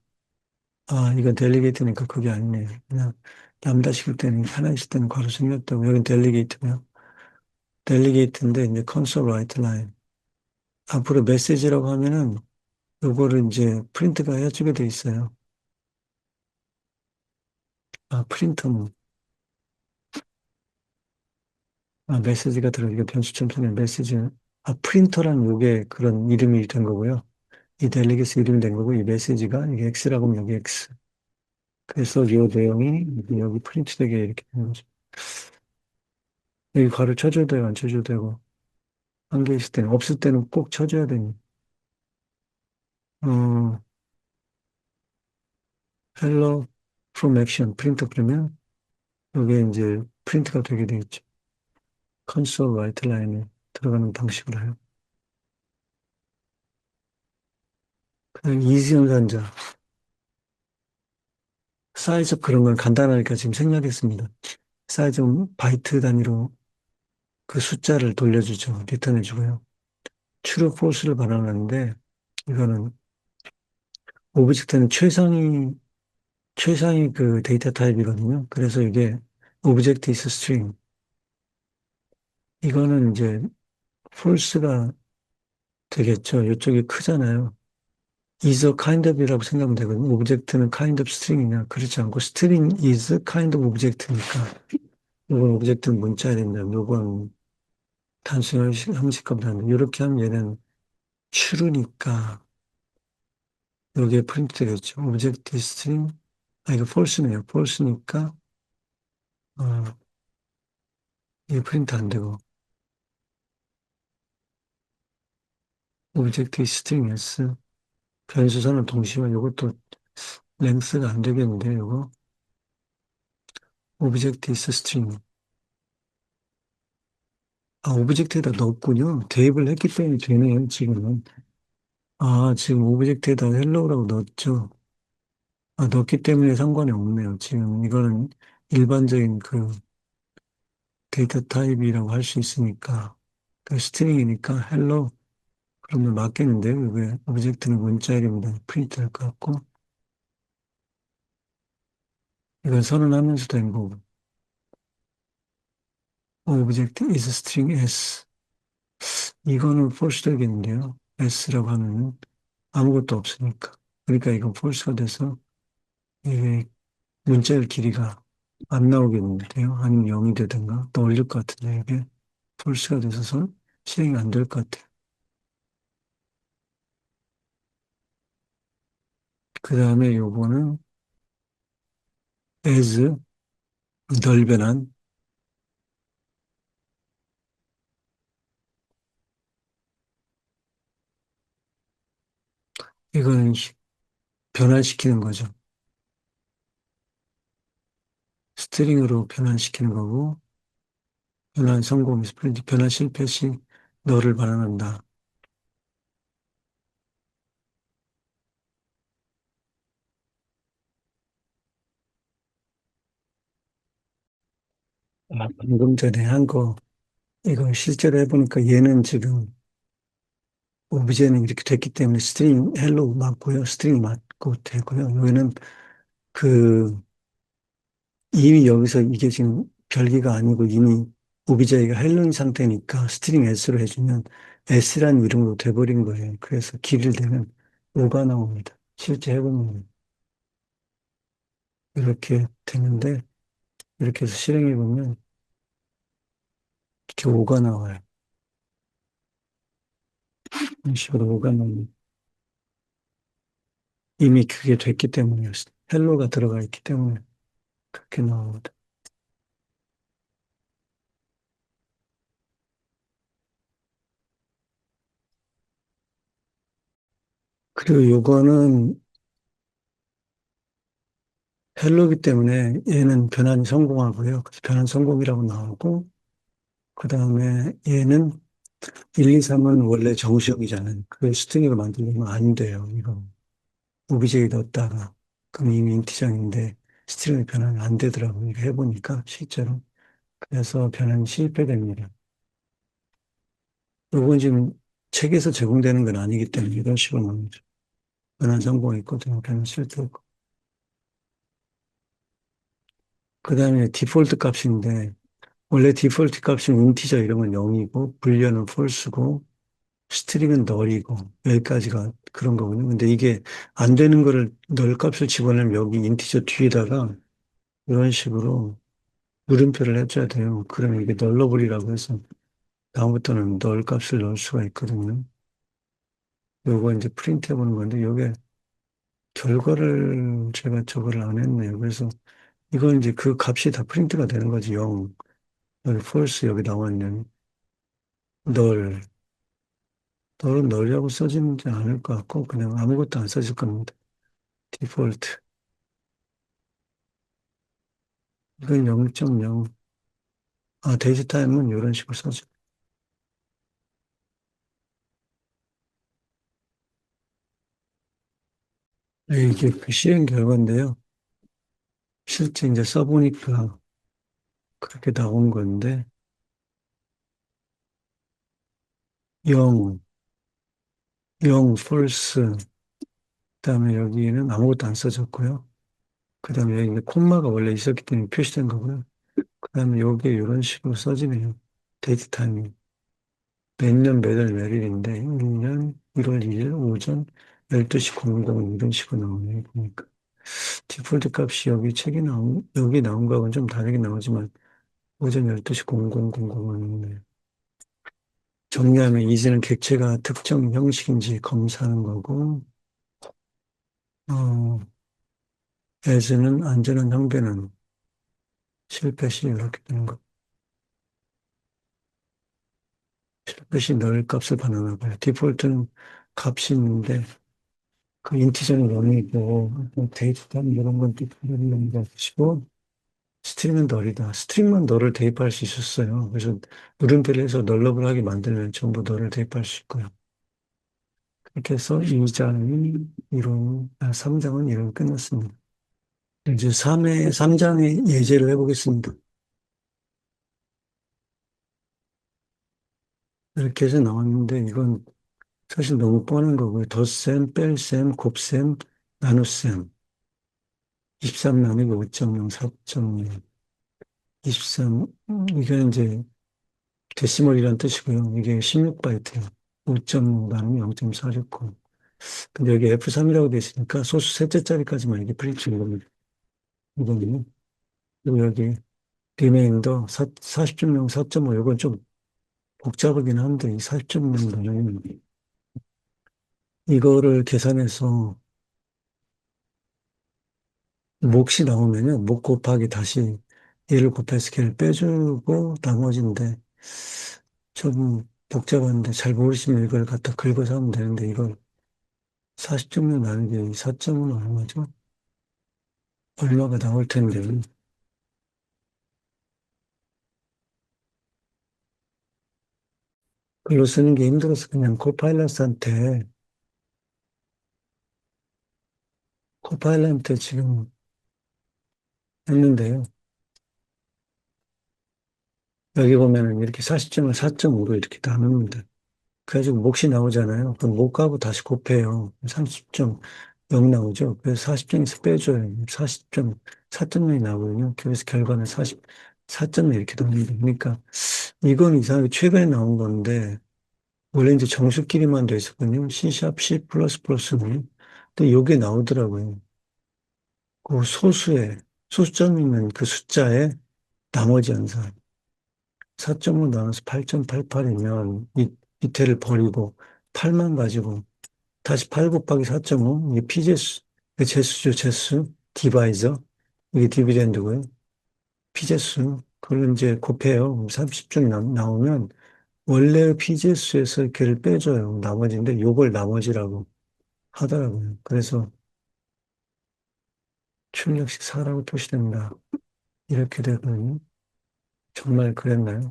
아, 이건 델리게이트니까 그게 아니네. 그냥 람다식일 때는 하나 있을 때는 괄호 생략되고, 여긴 델리게이트면, 델리게이트인데, 이제 컨솔 라이트 라인. 앞으로 메시지라고 하면은, 요거를 이제 프린트가 해주게 돼 있어요. 아, 프린터는, 아, 메시지가 들어가니까 변수점 통에 메시지, 아, 프린터라는 요게 그런 이름이 된 거고요. 이 델리게이트 이름이 된 거고, 이 메시지가 이게 X라고 하면 여기 X. 그래서 이 내용이 여기 프린트 되게 이렇게 되는 거죠. 여기 괄호 쳐줘도 되고, 안 쳐줘도 되고, 한 개 있을 때는, 없을 때는 꼭 쳐줘야 되니. 어, hello from action, 프린터 그러면, 여기에 이제 프린트가 되게 되겠죠. 컨솔 라이트 라인에 들어가는 방식으로 해요. 그다음 이지연 산자. 사이즈 그런 건 간단하니까 지금 생략했습니다. 사이즈는 바이트 단위로 그 숫자를 돌려주죠. 리턴해주고요. true, false를 반환하는데 이거는 오브젝트는 최상위 그 데이터 타입이거든요. 그래서 이게 오브젝트 is string. 이거는 이제 false가 되겠죠. 이쪽이 크잖아요. is a kind of이라고 생각하면 되거든요. 오브젝트는 kind of string이냐? 그렇지 않고 string is kind of object니까 이건 오브젝트는 문자야 된다. 이건 단순 형식값 단다. 이렇게 하면 얘는 true니까 여기에 프린트 되겠죠. 오브젝트 스트링, 아, 이거 false네요. false니까, 이게 프린트 안 되고, 오브젝트 스트링 s, 변수선은 동시에, 이것도 랭스가 안 되겠는데, 이거. 오브젝트 스트링. 아, 오브젝트에다 넣었군요. 대입을 했기 때문에 되네요, 지금은. 아, 지금 오브젝트에다 헬로우라고 넣었죠. 아, 넣었기 때문에 상관이 없네요. 지금 이거는 일반적인 그 데이터 타입이라고 할 수 있으니까. 그 스트링이니까 헬로 그러면 맞겠는데요? 왜 오브젝트는 문자 이름이랑 프린트할 것 같고, 이건 선언하면서 된 거고, 오브젝트 is string s. 이거는 false 되겠는데요? s라고 하면은 아무것도 없으니까. 그러니까 이건 false가 돼서 이게 문자의 길이가 안 나오겠는데요? 아니면 0이 되든가 또 올릴 것 같은데 이게 false가 돼서 실행이 안 될 것 같아요. 그 다음에 요거는 as 널 변한 이거는 변환시키는 거죠. 스트링으로 변환시키는 거고 변환 성공, 스프린트 변환 실패 시 너를 반환한다. 방금 전에 한 거 이거 실제로 해보니까 얘는 지금 오브제는 이렇게 됐기 때문에 스트링 헬로 맞고요. 스트링 맞고 되고요. 여기는 그 이미 여기서 이게 지금 별개가 아니고 이미 오비제이가 헬로인 상태니까 스트링 S로 해주면 S라는 이름으로 돼버린 거예요. 그래서 길을 대면 오가 나옵니다. 실제 해보면 이렇게 되는데 이렇게 해서 실행해보면 이렇게 오가 나와요. 이런 식으로 오가 나오면 이미 그게 됐기 때문이었어요. 헬로가 들어가 있기 때문에 그렇게 나옵니다. 그리고 요거는 헬로기 때문에 얘는 변환이 성공하고요. 그래서 변환 성공이라고 나오고 그 다음에 얘는 1, 2, 3은 원래 정수형이잖아요. 그걸 스트링으로 만들려면 안 돼요. 이거 오브제에 넣었다가 그럼 이미 인티저인데 스트링이 변환이 안 되더라고요. 이거 해보니까 실제로. 그래서 변환이 실패됩니다. 이건 지금 책에서 제공되는 건 아니기 때문에 이런 식으로 나오죠. 변환 성공했거든요. 변환 실패했고. 그 다음에 디폴트 값인데 원래 디폴트 값은 인티저 이런 건 0이고 불리언은 false고 스트링은 널이고 여기까지가 그런 거군요. 근데 이게 안 되는 거를 널 값을 집어넣으면 여기 인티저 뒤에다가 이런 식으로 물음표를 해줘야 돼요. 그러면 이게 널러블이라고 해서 다음부터는 널 값을 넣을 수가 있거든요. 요거 이제 프린트 해보는 건데 요게 결과를 제가 저거를 안 했네요. 그래서 이건 이제 그 값이 다 프린트가 되는 거지. 0, 여기 false 여기 나와 있는 널, 널은 널이라고 써지지 않을 것 같고 그냥 아무것도 안 써질 겁니다. 디폴트. 이건 0.0. 아, 데이트 타임은 이런 식으로 써줘. 네, 이게 그 실행 결과인데요. 실제 이제 써보니까 그렇게 나온 건데, 0, 0, false. 그다음에 여기는 아무것도 안 써졌고요. 그다음에 여기 콤마가 원래 있었기 때문에 표시된 거고요. 그다음에 여기에 이런 식으로 써지네요. 데이트 타임이. 몇 년, 몇 월, 몇 일인데, 1년 1월 2일 오전 12시 00 이런 식으로 나오네요. 보니까. 디폴트 값이 여기 나온 거하고는 좀 다르게 나오지만, 오전 12시 0000은 정리하면 이제는 객체가 특정 형식인지 검사하는 거고, 어, as는 안전한 형배는 실패 시 이렇게 되는 거. 실패 시 널 값을 반환하고요 디폴트는 값이 있는데, 그 인티저는 0이고, 데이터탄 이런 건 디폴트는 넘겨주시고, 스트링은 널이다. 스트링만 널을 대입할 수 있었어요. 그래서 물음표를 해서 널러블하게 만들면 전부 널을 대입할 수 있고요. 그렇게 해서 2장이 이론, 3장은 이론 끝났습니다. 이제 3장의 예제를 해보겠습니다. 이렇게 해서 나왔는데, 이건 사실 너무 뻔한 거고요. 덧셈, 뺄셈, 곱셈, 나눗셈. 23 나누기 5.0, 4.0, 23. 이게 이제 데시멀이라는 뜻이고요. 이게 16바이트예요. 5.0 나누기 0.469. 근데 여기 F3이라고 돼 있으니까 소수 셋째 자리까지만 이게 프린트인 겁니다. 이거는요. 그리고 여기 리메인더 40.0, 4.5. 이건 좀 복잡하긴 한데 이 40.0는 이거를 계산해서 몫이 나오면요. 몫 곱하기 다시 얘를 곱해서 걔를 빼주고 나머지인데 좀 복잡한데 잘 모르시면 이걸 갖다 긁어서 하면 되는데 이걸 40점을 나누기 4점은 얼마죠? 얼마가 나올 텐데 글로 쓰는 게 힘들어서 그냥 코파일럿한테 지금 했는데요. 여기 보면은 이렇게 40점을 4.5로 이렇게 나눕니다. 그래가지고 몫이 나오잖아요. 그럼 몫하고 다시 곱해요. 30.0 나오죠. 그래서 40점에서 빼줘요. 40점, 4.0이 나오거든요. 그래서 결과는 44.0 이렇게 나옵니다. 그러니까 이건 이상하게 최근에 나온 건데 원래 이제 정수끼리만 돼 있었거든요. C#, C 플러스 플러스는. 근데 요게 나오더라고요. 그 소수점 있는 그 숫자에 나머지 항상 4점으로 나눠서 8.88이면 이태를 버리고 8만 가지고 다시 8 곱하기 4.5 이게 피제수, 이게 제수죠, 제수. 디바이저. 이게 디비덴드고요. 피제수. 그걸 이제 곱해요. 30점 나오면 원래의 피제수에서 걔를 빼줘요. 나머지인데 요걸 나머지라고 하더라고요. 그래서 출력식 4라고 표시된다. 이렇게 되거든요. 정말 그랬나요?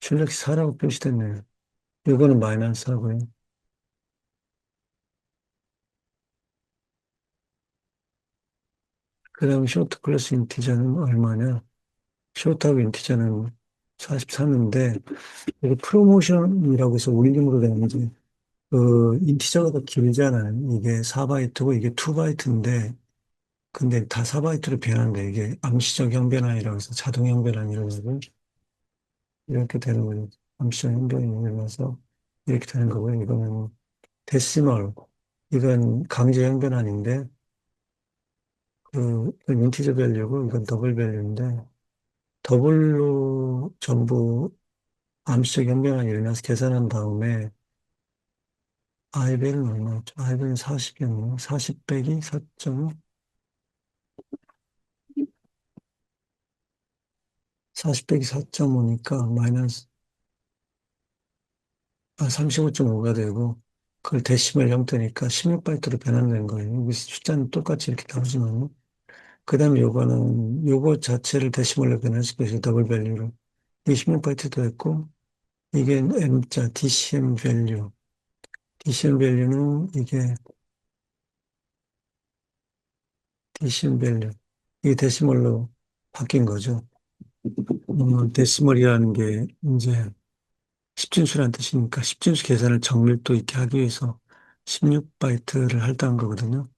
출력식 4라고 표시됐네요. 요거는 마이너스 하고요. 그 다음에 쇼트 클래스 인티저는 얼마냐? 쇼트하고 인티저는 43인데, 이게 프로모션이라고 해서 올림으로 되는지, 그, 인티저가 더 길잖아요. 이게 4바이트고 이게 2바이트인데, 근데 다 4바이트로 변하는데, 이게 암시적 형변환이라고 해서 자동 형변환이라고 해서 이렇게 되는 거예요. 암시적 형변이 일어나서 이렇게 되는 거고요. 이거는 데시멀. 이건 강제 형변환인데, 이건 인티저 밸류고, 이건 더블 밸류인데, 더블로 전부 암시적 형변환이 일어나서 계산한 다음에, 아이벨은 얼마였죠? 아이벨은 40이었나? 40 빼기 4.5? 40 빼기 4.5니까 마이너스, 35.5가 되고, 그걸 데시멀 형태니까 16바이트로 변환된 거예요. 여기 숫자는 똑같이 이렇게 나오지만, 그 다음에 요거 자체를 데시멀로 변환시켜서 더블 밸류로. 이게 16바이트도 했고, 이게 M자, DCM 밸류. DCM 밸류는 DCM 밸류. 이게 데시멀로 바뀐 거죠. 데시멀이라는 게 이제 십진수라는 뜻이니까 십진수 계산을 정밀도 있게 하기 위해서 16바이트를 할당한 거거든요.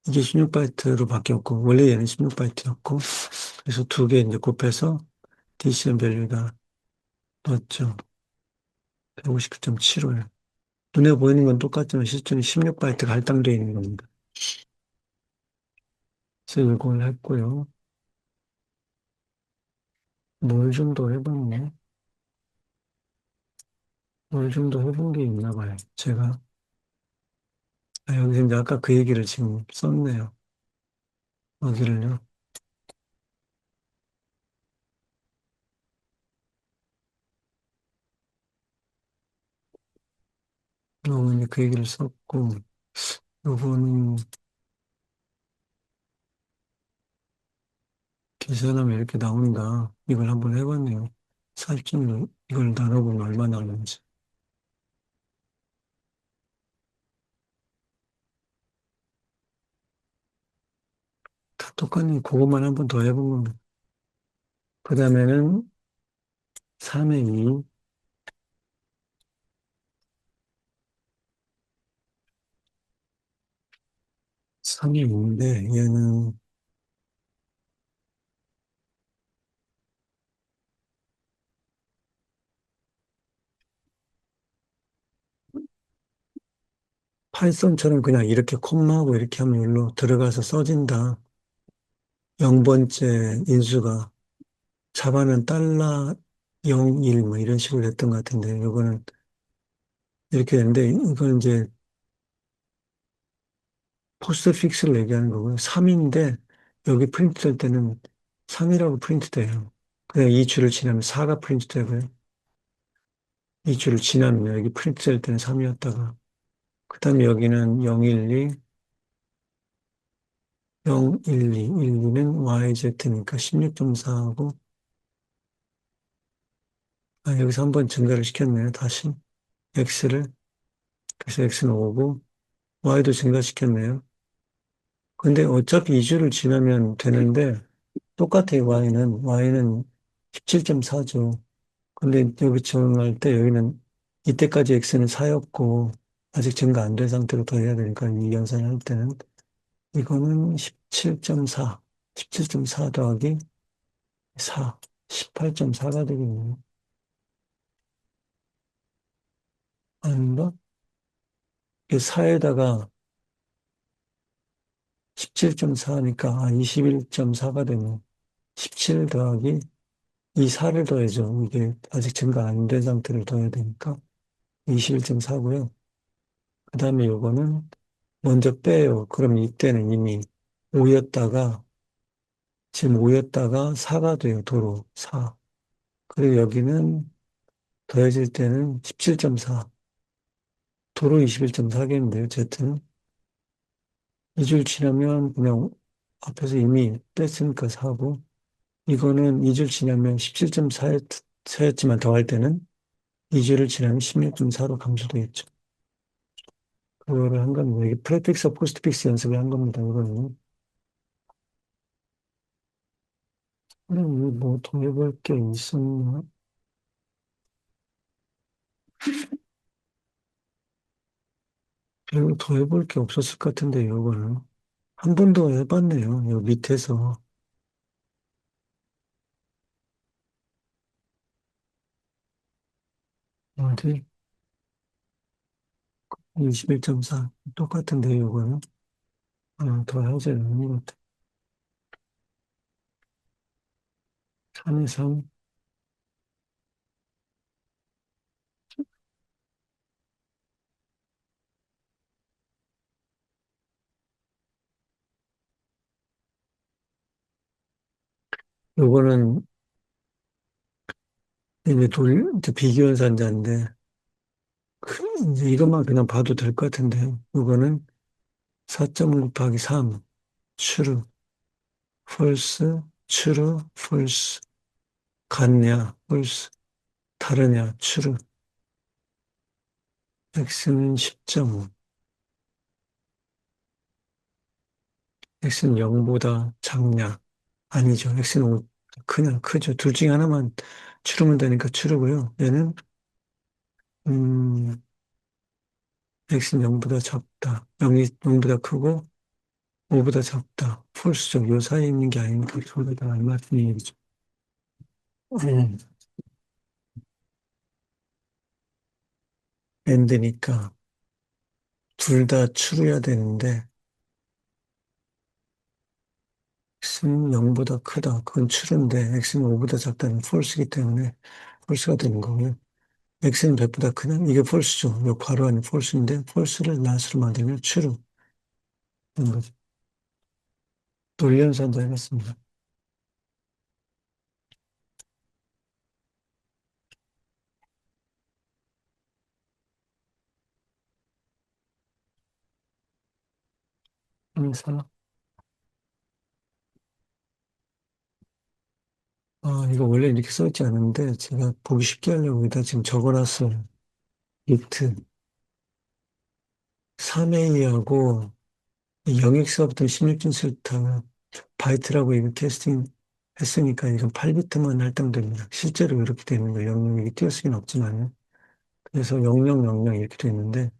이게 16바이트로 바뀌었고, 원래 얘는 16바이트였고, 그래서 두 개 이제 곱해서 DCM 밸류가 넣었죠. 159.75요. 눈에 보이는 건 똑같지만 실제로 16바이트가 할당되어 있는 겁니다. 그래서 이걸 했고요. 뭘 좀 더 해봤네. 뭘 좀 더 해본 게 있나 봐요. 제가. 여기서 이제 아까 그 얘기를 지금 썼네요. 여기를요. 이제 그 얘기를 썼고, 요거는 계산하면 이렇게 나온다. 이걸 한번 해봤네요. 40점을 이걸 나눠보면 얼마 나오는지. 다 똑같네. 그것만 한번 더 해보면. 그 다음에는 3의 2, 3이 있는데 얘는 파이썬처럼 그냥 이렇게 콤마하고 이렇게 하면 여기로 들어가서 써진다. 0번째 인수가 자바는 달러 01 뭐 이런 식으로 됐던 것 같은데 이거는 이렇게 되는데 이건 이제 포스트 픽스를 얘기하는 거고요. 3인데 여기 프린트 될 때는 3이라고 프린트 돼요. 그냥 이 줄을 지나면 4가 프린트 되고요. 이 줄을 지나면 여기 프린트 될 때는 3이었다가 그다음에 여기는 012, 012, 12는 YZ니까 16.4하고 여기서 한번 증가를 시켰네요. 다시 X를 그래서 X는 5고 Y도 증가시켰네요. 근데 어차피 2주를 지나면 되는데 똑같아요. Y는 17.4죠. 근데 여기 적용할 때 여기는 이때까지 X는 4였고 아직 증가 안 된 상태로 더 해야 되니까 이 연산할 때는 이거는 17.4, 17.4 더하기 4, 18.4가 되겠네요. 아닌가? 4에다가 17.4니까 21.4가 되네. 17 더하기 이 4를 더해줘. 이게 아직 증가 안 된 상태를 더해야 되니까 21.4고요. 그 다음에 요거는 먼저 빼요. 그럼 이때는 이미 5였다가 지금 5였다가 4가 돼요. 도로 4. 그리고 여기는 더해질 때는 17.4. 도로 21.4겠는데요. 어쨌든 2줄 지나면 그냥 앞에서 이미 뺐으니까 4고 이거는 2줄 지나면 17.4였지만 더할 때는 2주를 지나면 16.4로 감소되겠죠. 그거를 한 겁니다. 이게 프레픽스, 포스트픽스 연습을 한 겁니다. 이거는. 그럼 뭐더 해볼 게 있었나? 별로 더 해볼 게 없었을 것 같은데, 이거는. 한 번 더 해봤네요. 요 밑에서. 어디? 21.4. 똑같은데, 이거는. 더 하지 않는 것 같아. 3의 3. 요거는 이제 비기현산자인데, 이제 이것만 그냥 봐도 될 것 같은데, 요거는 4.5 곱하기 3. true, false, true, false. 같냐, false. 다르냐, true. x는 10.5. x는 0보다 작냐? 아니죠. x는 5, 그냥 크죠. 둘 중에 하나만 추르면 되니까 추르고요. 얘는, 음, x는 0보다 작다. 0이 0보다 크고 5보다 작다. 폴스죠. 요 사이에 있는 게 아니니까 둘 다 알맞은 얘기죠. 음, 엔드니까 둘 다 추려야 되는데 x는 0보다 크다. 그건 추른데 x는 5보다 작다는 폴스이기 때문에 폴스가 되는 거고요. x는 100보다 크다. 이게 폴스죠. 요 괄호 안에 폴스인데 폴스를 낫으로 만들면 추루 되는 거죠. 돌연산도 해봤습니다. 그래서 이거 원래 이렇게 써있지 않은데 제가 보기 쉽게 하려고 여기다 지금 적어놨어요. 리트 3A하고 0x부터 16进수부터 바이트라고 이거 캐스팅 했으니까 이건 8비트만 할당됩니다. 실제로 이렇게 되는 거예요. 00이 띄어쓰기는 없지만요. 그래서 0000 이렇게 되는데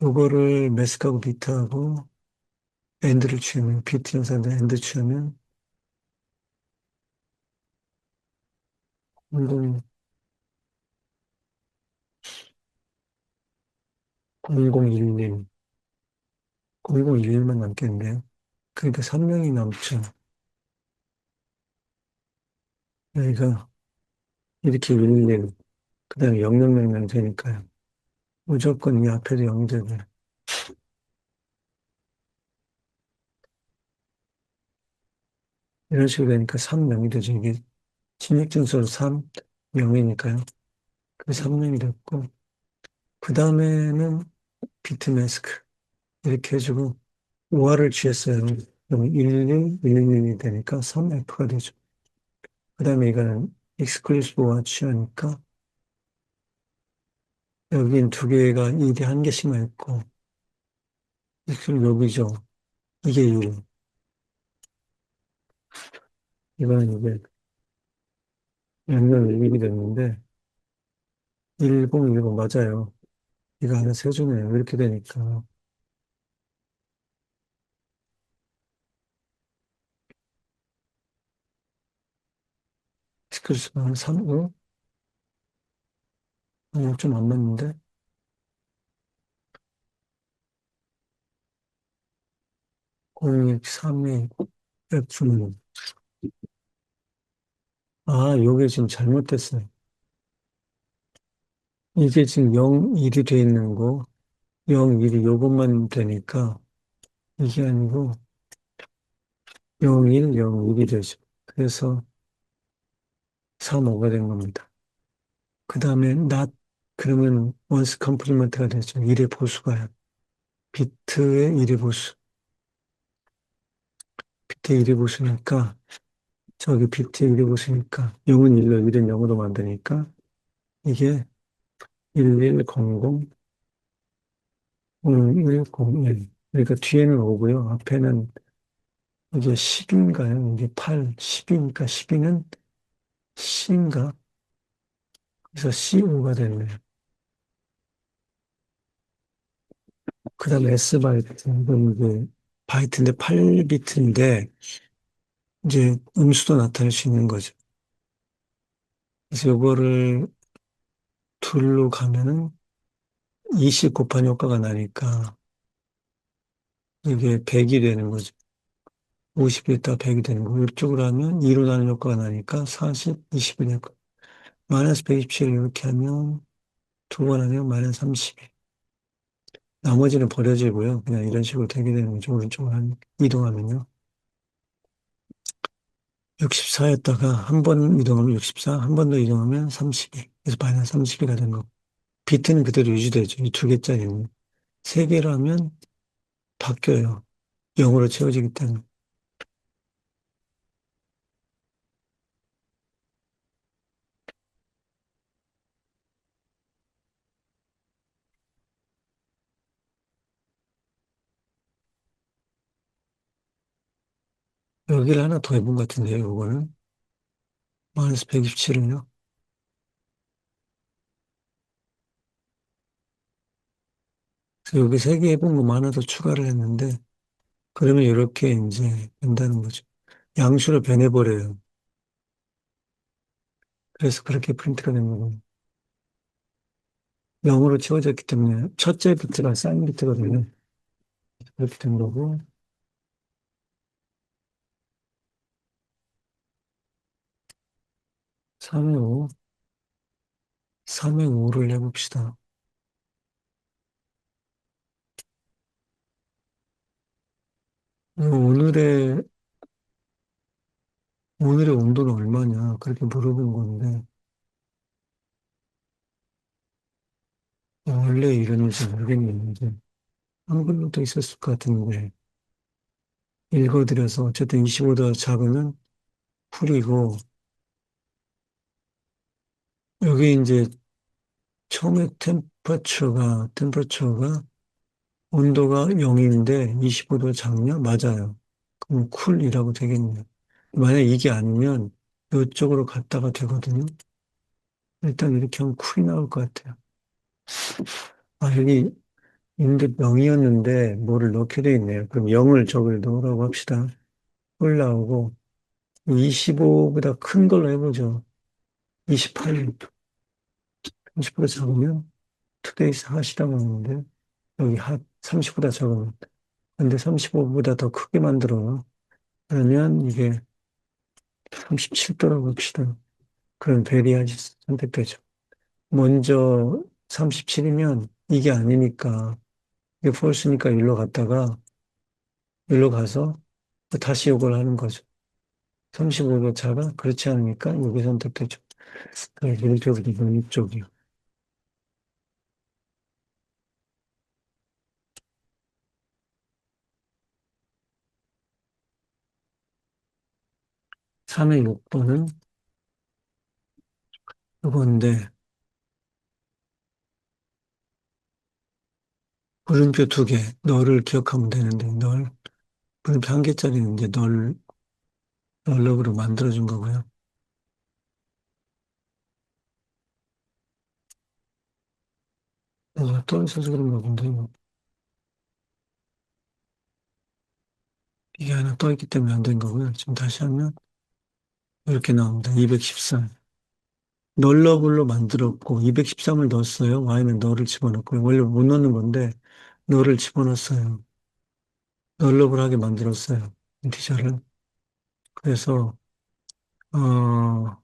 요거를 매스하고 비트하고 엔드를 취하면, 비트 영상인데 엔드 취하면 00, 0011, 0011만 남겠는데요. 그러니까 3명이 남죠. 여기가 이렇게 11, 그 다음에 0000 되니까요. 무조건 이 앞에도 0 되고, 이런 식으로 되니까 3명이 되죠. 이게 침략증서로 3, 0이니까요. 그 3명이 됐고, 그 다음에는 비트 매스크. 이렇게 해주고, 5화를 취했어요. 그럼 11, 111이 되니까 3F가 되죠. 그 다음에 이거는 익스클루시브 5화 취하니까, 여긴 두 개가 1이 한 개씩만 있고, 익스클루시브 여기죠. 이게 1. 이거는 이게 연결 1이 됐는데, 1010 맞아요. 이거 하나 세주네요. 이렇게 되니까. 익스클루시브 한 3, 좀 안 맞는데? 013의 F는, 요게 지금 잘못됐어요. 이게 지금 0, 1이 돼 있는 거, 0, 1이 요것만 되니까, 이게 아니고, 0, 1, 0, 1이 되죠. 그래서 3, 5가 된 겁니다. 그 다음에 not, 그러면 once complement가 되죠. 1의 보수가요. 비트의 1의 보수. 비트의 1의 보수니까, 저기 비트의 1의 보수니까, 0은 1로, 1은 0으로 만드니까, 이게 1100, 0101. 그러니까 뒤에는 5고요. 앞에는 이게 10인가요? 이게 8, 10이니까 12는 C인가? 그래서 CO5가 됐네요. 그 다음에 S바이트. 이건 이게 바이트인데 8비트인데 이제 음수도 나타낼 수 있는 거죠. 그래서 요거를 둘로 가면은 20 곱한 효과가 나니까 이게 100이 되는 거죠. 50이 있다가 100이 되는 거. 이쪽으로 하면 2로 나는 효과가 나니까 40, 20이 될 거. 마이너스 127 이렇게 하면 두 번 하면 마이너스 32. 나머지는 버려지고요. 그냥 이런 식으로 되게 되는 거죠. 오른쪽으로 이동하면요. 64였다가 한 번 이동하면 64, 한 번 더 이동하면 32. 그래서 마이너스 32가 된 거고. 비트는 그대로 유지되죠. 이 두 개짜리는. 세 개로 하면 바뀌어요. 0으로 채워지기 때문에. 여기를 하나 더 해본 것 같은데요, 이거는. 마이너스 127은요. 그래서 여기 세 개 해본 거만 하나 더 추가를 했는데, 그러면 이렇게 이제 된다는 거죠. 양수로 변해버려요. 그래서 그렇게 프린트가 된 거고. 0으로 채워졌기 때문에 첫째 비트가 사인 비트거든요. 그렇게 된 거고, 3의 5, 3의 5를 해봅시다. 오늘의 온도는 얼마냐? 그렇게 물어본 건데, 원래 이러는지 모르겠는데, 한글로도 있었을 것 같은데, 읽어드려서 어쨌든 25도 작으면 풀이고, 여기 이제 처음에 템퍼처가 온도가 0인데 25도 작냐? 맞아요. 그럼 쿨이라고 되겠네요. 만약 이게 아니면 이쪽으로 갔다가 되거든요. 일단 이렇게 하면 쿨이 나올 것 같아요. 여기 인데 0이었는데 뭐를 넣게 돼 있네요. 그럼 0을 저걸 넣으라고 합시다. 홀 나오고 25보다 큰 걸로 해보죠. 28, 30보다 작으면 투데이스 핫이라고 하는데 여기 핫 30보다 작으면 근데 35보다 더 크게 만들어. 그러면 이게 37도라고 합시다. 그럼 베리아지 선택되죠. 먼저 37이면 이게 아니니까 이게 폴스니까 일로 갔다가 일로 가서 다시 이걸 하는 거죠. 35도 차가 그렇지 않으니까 여기 선택되죠. 그래, 이쪽이 이쪽이요. 3의 6번은 이건데 물음표 두 개, 널을 기억하면 되는데 널 물음표 한 개짜리는 이제 널럭으로 만들어준 거고요. 또 있어서 그런 거 본데 뭐. 이게 하나 떠 있기 때문에 안 된 거고요. 지금 다시 하면 이렇게 나옵니다. 213. 널러블로 만들었고 213을 넣었어요. y는 너를 집어넣고 원래 못 넣는 건데 너를 집어넣었어요. 널러블하게 만들었어요. 인티저를. 그래서 어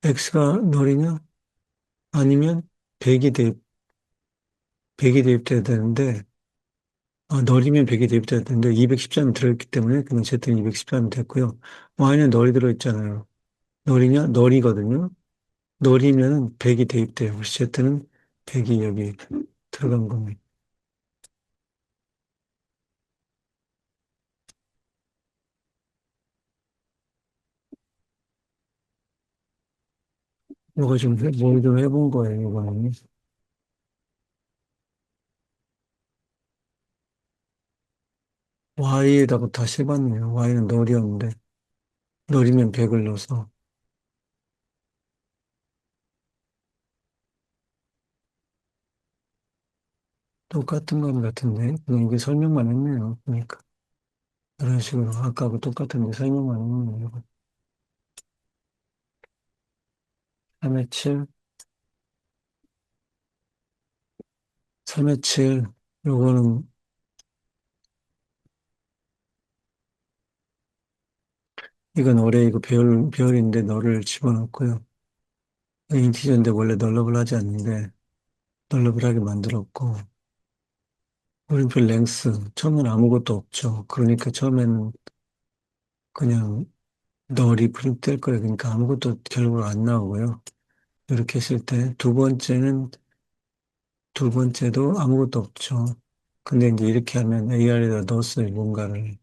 x가 널이냐 아니면 100이 대입 대입돼야 되는데 널이면 100이 대입돼야 되는데 213이 들어있기 때문에 그냥 z는 213이 됐고요. y는 널이 들어있잖아요. 널이냐 널이거든요. 널이면 100이 대입돼요. 그래서 z는 100이 여기 들어간 겁니다. 이거 좀, 뭘 좀 해본 거예요, 이거는. Y에다가 다시 해봤네요. Y는 널이었는데, 널이면 100을 넣어서. 똑같은 건 같은데, 그냥 이게 설명만 했네요. 그러니까. 이런 식으로, 아까하고 똑같은데 설명만 했네요. 3의 7, 3의 7, 요거는, 이건 어레, 이거 별인데 널을 집어넣고요. 인티저인데 원래 널럽을 하지 않는데, 널럽을 하게 만들었고, 물음표 랭스, 처음엔 아무것도 없죠. 그러니까 처음에는 그냥 널이 프린트될 거예요. 그러니까 아무것도 결국 안 나오고요. 이렇게 했을 때 두 번째도 아무것도 없죠. 근데 이제 이렇게 하면 AR에다 넣었어요, 뭔가를.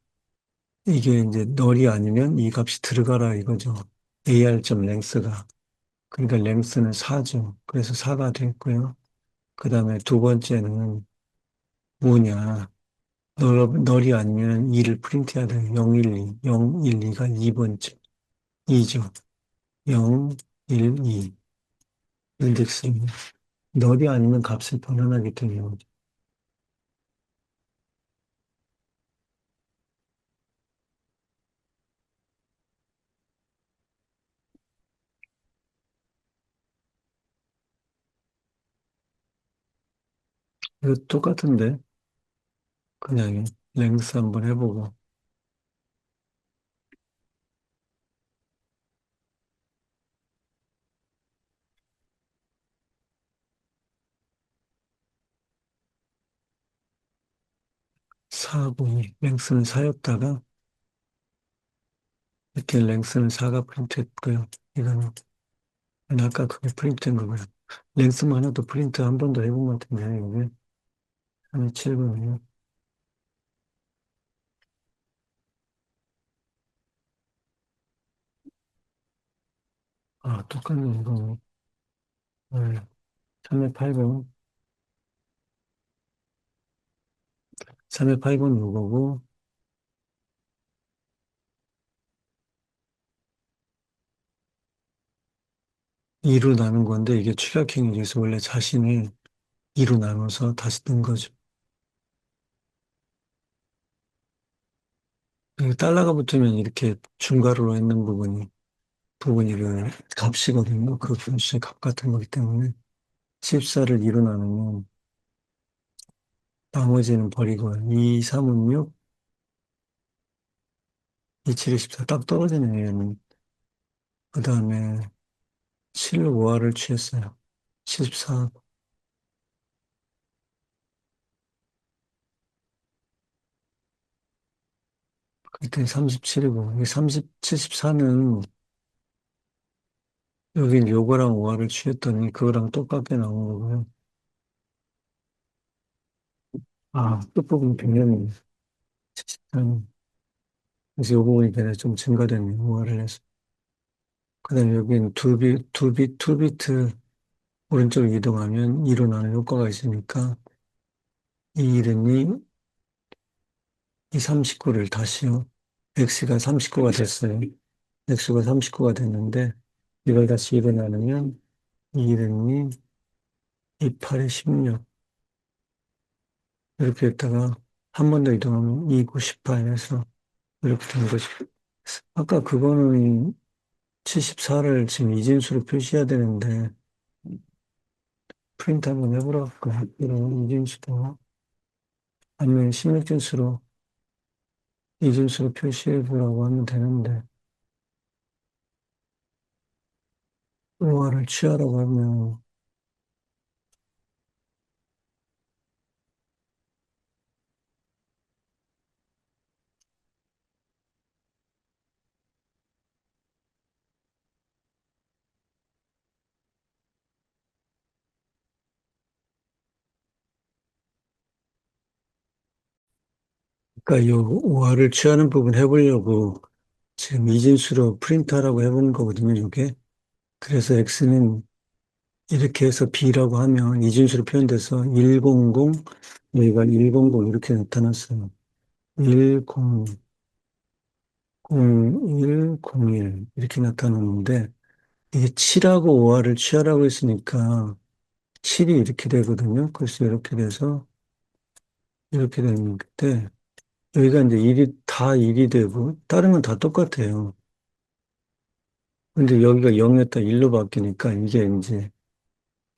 이게 이제 널이 아니면 이 값이 들어가라 이거죠. AR.length가. 그러니까 length는 4죠. 그래서 4가 됐고요. 그 다음에 두 번째는 뭐냐. 널이 아니면 2를 프린트해야 돼요. 012. 012가 2번째. 2죠. 0, 1, 2. 인덱스입니다. 널이 아니면 값을 변환하게 되는 거죠. 이거 똑같은데, 그냥 랭스 한번 해보고, 402, 랭스는 4였다가, 이렇게 랭스는 4가 프린트했고요. 이거는 아까 그게 프린트한 거고요. 랭스만 하나도 프린트 한 번 더 해본 것 같은데, 이게 한 7번이요. 똑같네, 이거. 네. 308번, 308번 이거고, 2로 나눈 건데, 이게 축약행위에서 원래 자신을 2로 나눠서 다시 뜬 거죠. 이 달러가 붙으면 이렇게 중괄호로 있는 부분이 그 값이거든요. 그 분수의 값 같은 거기 때문에 14를 2로 나누면 나머지는 버리고 2, 3은 6, 2, 7이 14. 딱 떨어지네요, 얘는. 그 다음에 7, 5화를 취했어요. 74, 그때 37이고, 이 30, 74는 여긴 요거랑 5화를 취했더니 그거랑 똑같게 나온 거고요. 아, 끝부분 변경이 74는. 그래서 요 부분이 그냥 좀 증가됐네요. 5화를 해서. 그 다음에 여긴 두 비트 오른쪽으로 이동하면 2로 나는 효과가 있으니까 이 이름이 이 39를 다시요. x가 39가 됐어요. x가 39가 됐는데 이걸 다시 일어나면 이 이름이 28에 16 이렇게 했다가 한 번 더 이동하면 29, 18에서 이렇게 된 거죠. 아까 그거는 74를 지금 이진수로 표시해야 되는데 프린트 한번 해보라고 이런 이진수도 아니면 16진수로 이진수로 표시해보라고 하면 되는데 로아를 취하라고 하면 그러니까 이 오화를 취하는 부분 해보려고 지금 이진수로 프린트하라고 해보는 거거든요, 이게. 그래서 X는 이렇게 해서 B라고 하면 이진수로 표현돼서 100, 여기가 100 이렇게 나타났어요. 100, 0101 이렇게 나타났는데 이게 7하고 5화를 취하라고 했으니까 7이 이렇게 되거든요. 그래서 이렇게 돼서 이렇게 되는데 여기가 이제 1이 되고 다른 건 다 똑같아요. 근데 여기가 0이었다 1로 바뀌니까 이게 이제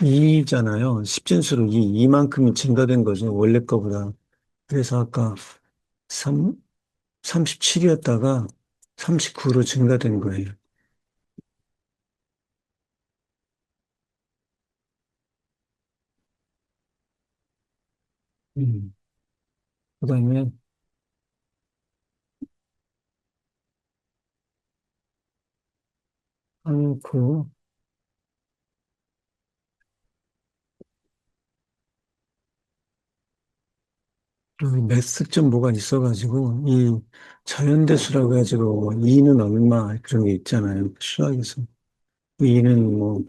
2잖아요. 10진수로 2만큼이 증가된 거죠. 원래 거보다. 그래서 아까 3, 37이었다가 39로 증가된 거예요. 음. 그다음에 한그 여기 매습점 뭐가 있어가지고 이 자연대수라고 해가지고 2는 얼마 그런 게 있잖아요. 수학에서 2는 뭐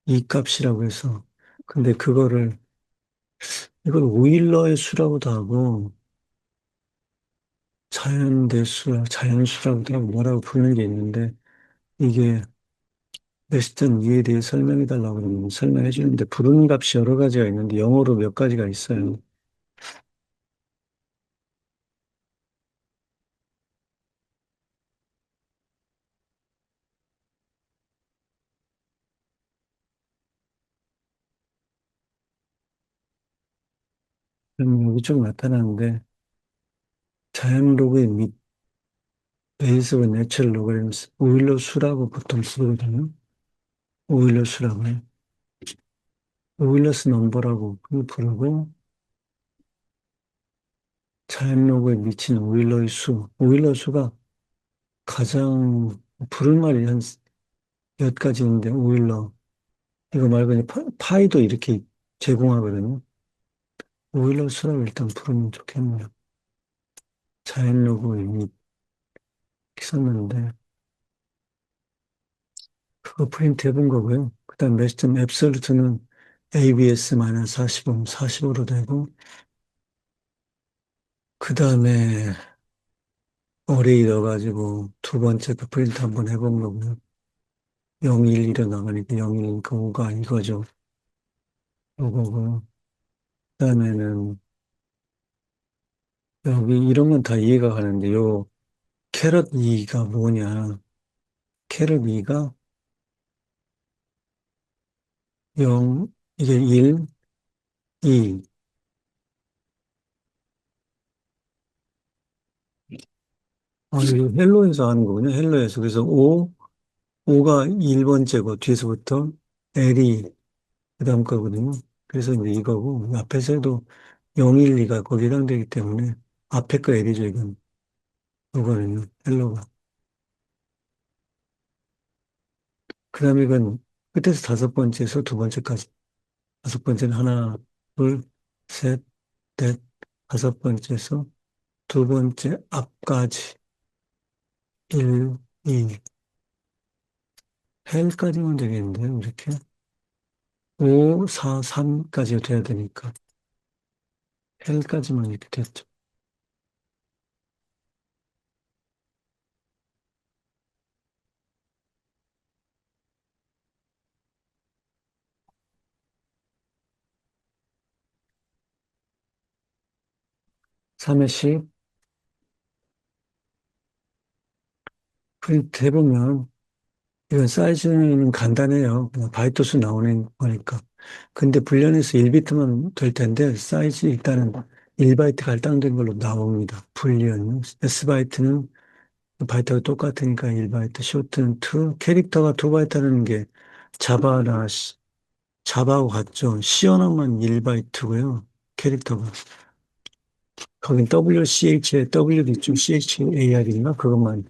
이 값이라고 해서 근데 그거를 이걸 오일러의 수라고도 하고 자연수라고도 하고 뭐라고 부르는 게 있는데 이게 레스턴 이에 대해 설명해 달라고 그러면 설명해 주는데 부르는 값이 여러 가지가 있는데 영어로 몇 가지가 있어요. 그럼 여기 좀 나타나는데 자연 로그의 밑 베이스 오브 내추럴 로그램스 오일러 수라고 보통 부르거든요. 오일러 수라고 해. 오일러스 넘버라고 부르고 자연 로그에 미친 오일러의 수. 오일러 수가 가장 부를 말이 한 몇 가지 있는데 오일러 이거 말고 이제 파이도 이렇게 제공하거든요. 오일러 수라고 일단 부르면 좋겠네요. 자연 로그 이미 썼는데 그거 프린트 해본 거고요. 그다음 레스턴 앱솔루트는 ABS-45, 45로 되고 그다음에 어레이 넣어가지고 두 번째 그 프린트 한번 해본 거고요. 011로 나가니까 011, 그 5가 이거죠. 요거고 그다음에는 여기 이런 건 다 이해가 가는데요. 캐럿 2가 뭐냐? 캐럿 2가 0, 이게 1, 2. 이거 헬로에서 하는 거군요. 헬로에서. 그래서 5가 1번째고, 뒤에서부터 L이 그 다음 거거든요. 그래서 이제 이거고, 앞에서 해도 0, 1, 2가 거기에 해당되기 때문에, 앞에 거 L이죠, 이건. 이거는요, 헬로가. 그 다음에 이건 끝에서 다섯 번째에서 두 번째까지. 다섯 번째는 하나, 둘, 셋, 넷, 다섯 번째에서 두 번째 앞까지. 1, 2, 헬까지만 되겠는데요, 이렇게. 5, 4, 3까지 돼야 되니까. 헬까지만 이렇게 됐죠. 3의 10. 프린트 해보면, 이건 사이즈는 간단해요. 그냥 바이트 수 나오는 거니까. 근데 불련해서 1비트만 될 텐데, 사이즈 일단은 1바이트가 할당된 걸로 나옵니다. 불리언은. S바이트는 바이트가 똑같으니까 1바이트, 쇼트는 2, 캐릭터가 2바이트라는 게 자바나, 자바하고 같죠. 시어너만 1바이트고요. 캐릭터가. 거긴 WCH에 W도 있죠. CHAR인가? 그것만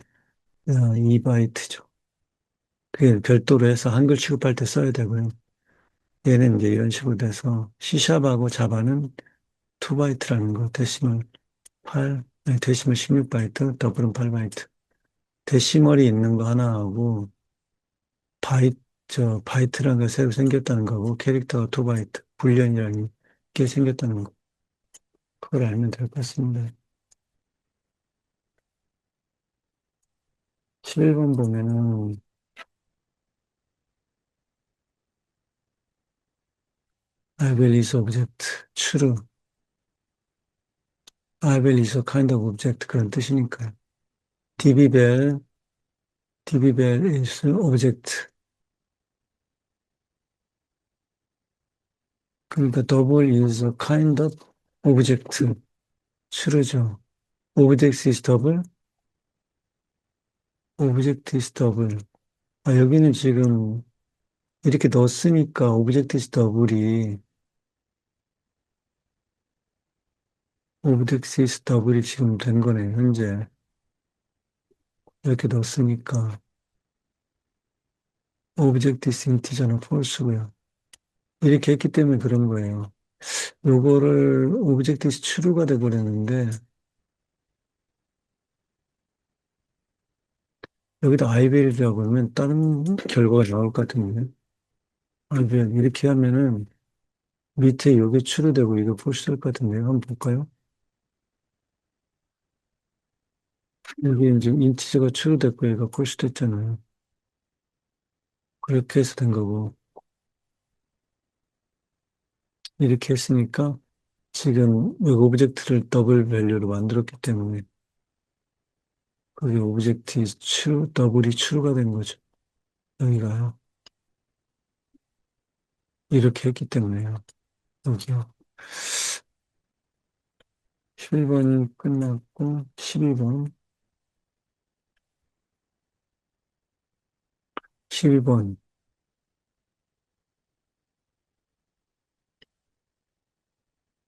2바이트죠. 그게 별도로 해서 한글 취급할 때 써야 되고요. 얘는 이제 이런 식으로 돼서 C샵하고 자바는 2바이트라는 거. 데시멀 8, 아니, 데시멀 16바이트, 더블은 8바이트. 데시멀이 있는 거 하나하고 바이트라는 게 새로 생겼다는 거고 캐릭터가 2바이트, 불련이라는 게 생겼다는 거. 그걸 알면 될 것 같습니다. 11번 보면은 I will is object, true. I will is a kind of object 그런 뜻이니까요. dbbell, dbbell is object. 그러니까 double is a kind of object. true죠. object is double, object is double. 여기는 지금 이렇게 넣었으니까 object is double이 object is double이 지금 된 거네요, 현재. 이렇게 넣었으니까 object is integer는 false고요. 이렇게 했기 때문에 그런 거예요. 요거를 object is true가 돼버렸는데 여기다 IBL이라고 하면 다른 결과가 나올 것 같은데. IBL 이렇게 하면은 밑에 요게 true되고 이거 false 될 것 같은데요. 한번 볼까요? 여기 이제 인티저가 true됐고 얘가 false 됐잖아요. 그렇게 해서 된 거고 이렇게 했으니까 지금 이 오브젝트를 더블 밸류로 만들었기 때문에 그게 오브젝트 true, 더블이 true가 된 거죠. 여기가요. 이렇게 했기 때문에요. 여기요. 11번이 끝났고 12번 12번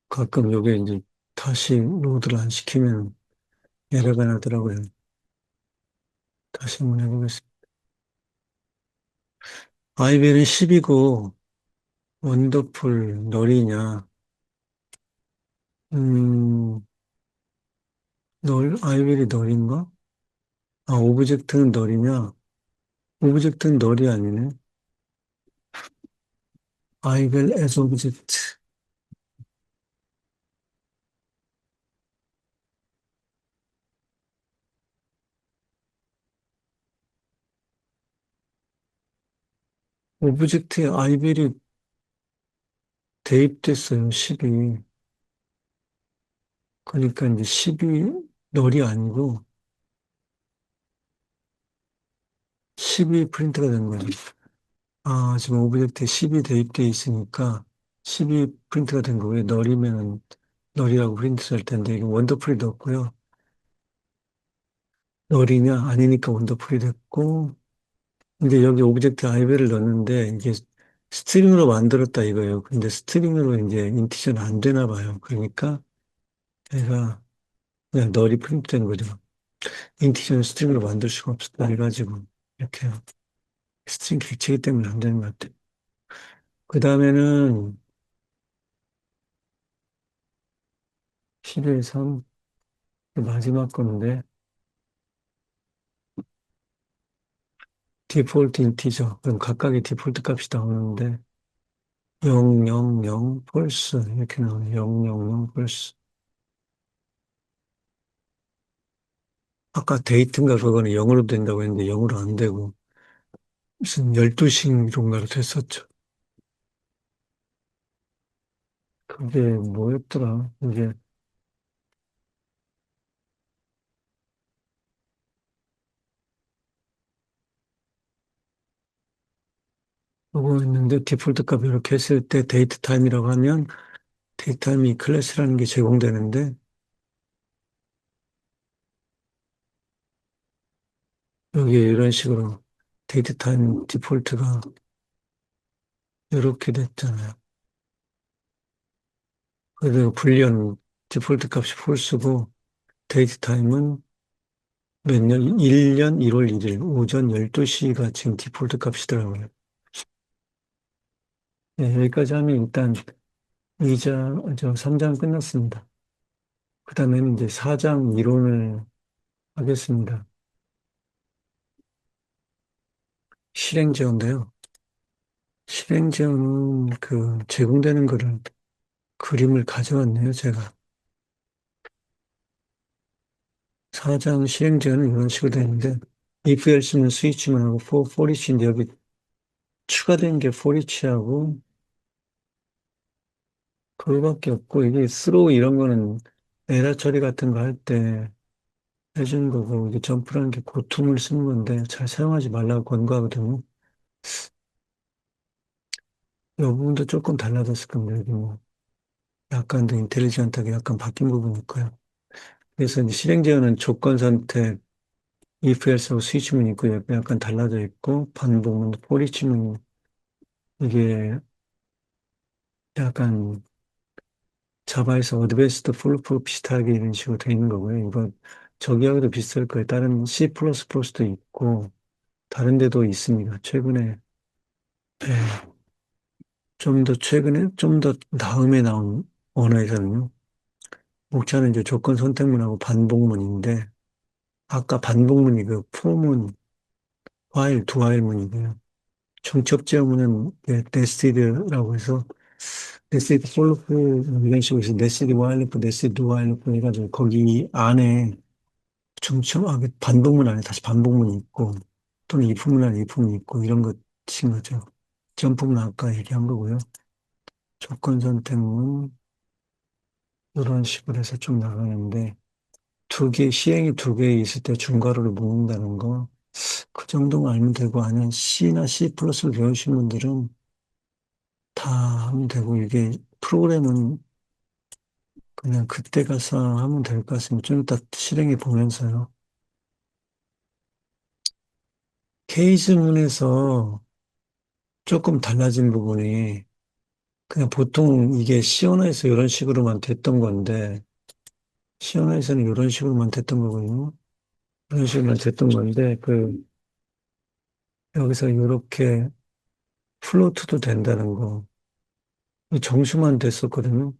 가끔 요게 이제 다시 로드를 안 시키면 에러가 나더라고요. 다시 한번 해보겠습니다. 아이벨은 10이고 원더풀 널이냐? 음, 아이벨이 널인가? 오브젝트는 널이냐? 오브젝트는 널이 아니네. 아이벨 as 오브젝트. 오브젝트에 아이벨이 대입됐어요. 10이. 그러니까 이제 10이 널이 아니고 12 프린트가 된 거죠. 아, 지금 오브젝트에 10이 대입돼 있으니까 12 프린트가 된 거고요. 널이면은 널이라고 프린트 할 텐데 이거 원더풀이 됐고요. 널이냐 아니니까 원더풀이 됐고 이제 여기 오브젝트 아이베를 넣었는데 이게 스트링으로 만들었다 이거예요. 근데 스트링으로 이제 인티저는 안 되나 봐요. 그러니까 얘가 그냥 널이 프린트된 거죠. 인티저는 스트링으로 만들 수가 없었다 해가지고 이렇게 스트링 객체이기 때문에 안 되는 것 같아요. 그 다음에는 11.3 마지막 건데 디폴트 인티저 그럼 각각의 디폴트 값이 나오는데 000 폴스 이렇게 나오네요. 000 폴스. 아까 데이트인가 그거는 0으로 된다고 했는데 0으로 안 되고 무슨 12시인가로 됐었죠. 그게 뭐였더라? 이게 그거 있는데 디폴트 값 이렇게 했을 때 데이트 타임이라고 하면 데이트 타임이 클래스라는 게 제공되는데 여기에 이런 식으로 데이트 타임 디폴트가 이렇게 됐잖아요. 그래서 불리한 디폴트 값이 폴스고 데이트 타임은 몇 년? 1년 1월 1일 오전 12시가 지금 디폴트 값이더라고요. 네, 여기까지 하면 일단 3장 끝났습니다. 그 다음에는 이제 4장 이론을 하겠습니다. 실행제어인데요. 실행제어는 그 제공되는 거를 그림을 가져왔네요, 제가. 4장 실행제어는 이런 식으로 되는데 if else는 스위치만 하고 for each인데 여기 추가된 게 for each하고 그거밖에 없고 이게 throw 이런 거는 에러 처리 같은 거 할 때 해주는 거고 이게 점프라는 게 고tum을 쓰는 건데 잘 사용하지 말라고 권고하거든요. 이 부분도 조금 달라졌을 겁니다. 여기 뭐 약간 더 인텔리전트하게 약간 바뀐 부분이 있고요. 그래서 이제 실행 제어는 조건 선택, if else하고 스위치문 있고 옆에 약간 달라져 있고 반복문, 포리치문 이게 약간 자바에서 어드밴스드 풀프 비슷하게 이런 식으로 되어 있는 거고요. 이거 저기하고도 비슷할 거예요. 다른 C++도 있고 다른 데도 있습니다. 최근에 네, 좀 더 최근에 좀 더 다음에 나온 언어에서는요. 목차는 이제 조건 선택문하고 반복문인데 아까 반복문이 그 포문 while 두 while문이고요. 중첩제어문은 네스티드라고 해서 네스티드 폴로프 이런 식으로 해서 네스티드 while 네스티드 두 while 해가지고 거기 안에 그 반복문 안에 다시 반복문이 있고 또는 if문 안에 if문이 있고 이런 것인 거죠. 점프문 아까 얘기한 거고요. 조건 선택문 이런 식으로 해서 좀 나가는데 시행이 두 개 있을 때 중괄호를 묶는다는 거, 그 정도만 알면 되고, 아니면 C나 C 플러스를 배우신 분들은 다 하면 되고, 이게 프로그램은 그냥 그때 가서 하면 될 것 같습니다. 좀 이따 실행해 보면서요. 케이스문에서 조금 달라진 부분이, 그냥 보통 이게 시언어에서 이런 식으로만 됐던 건데, 시언어에서는 이런 식으로만 됐던 거거든요. 이런 식으로만 됐던 건데, 여기서 이렇게 플로트도 된다는 거. 정수만 됐었거든요.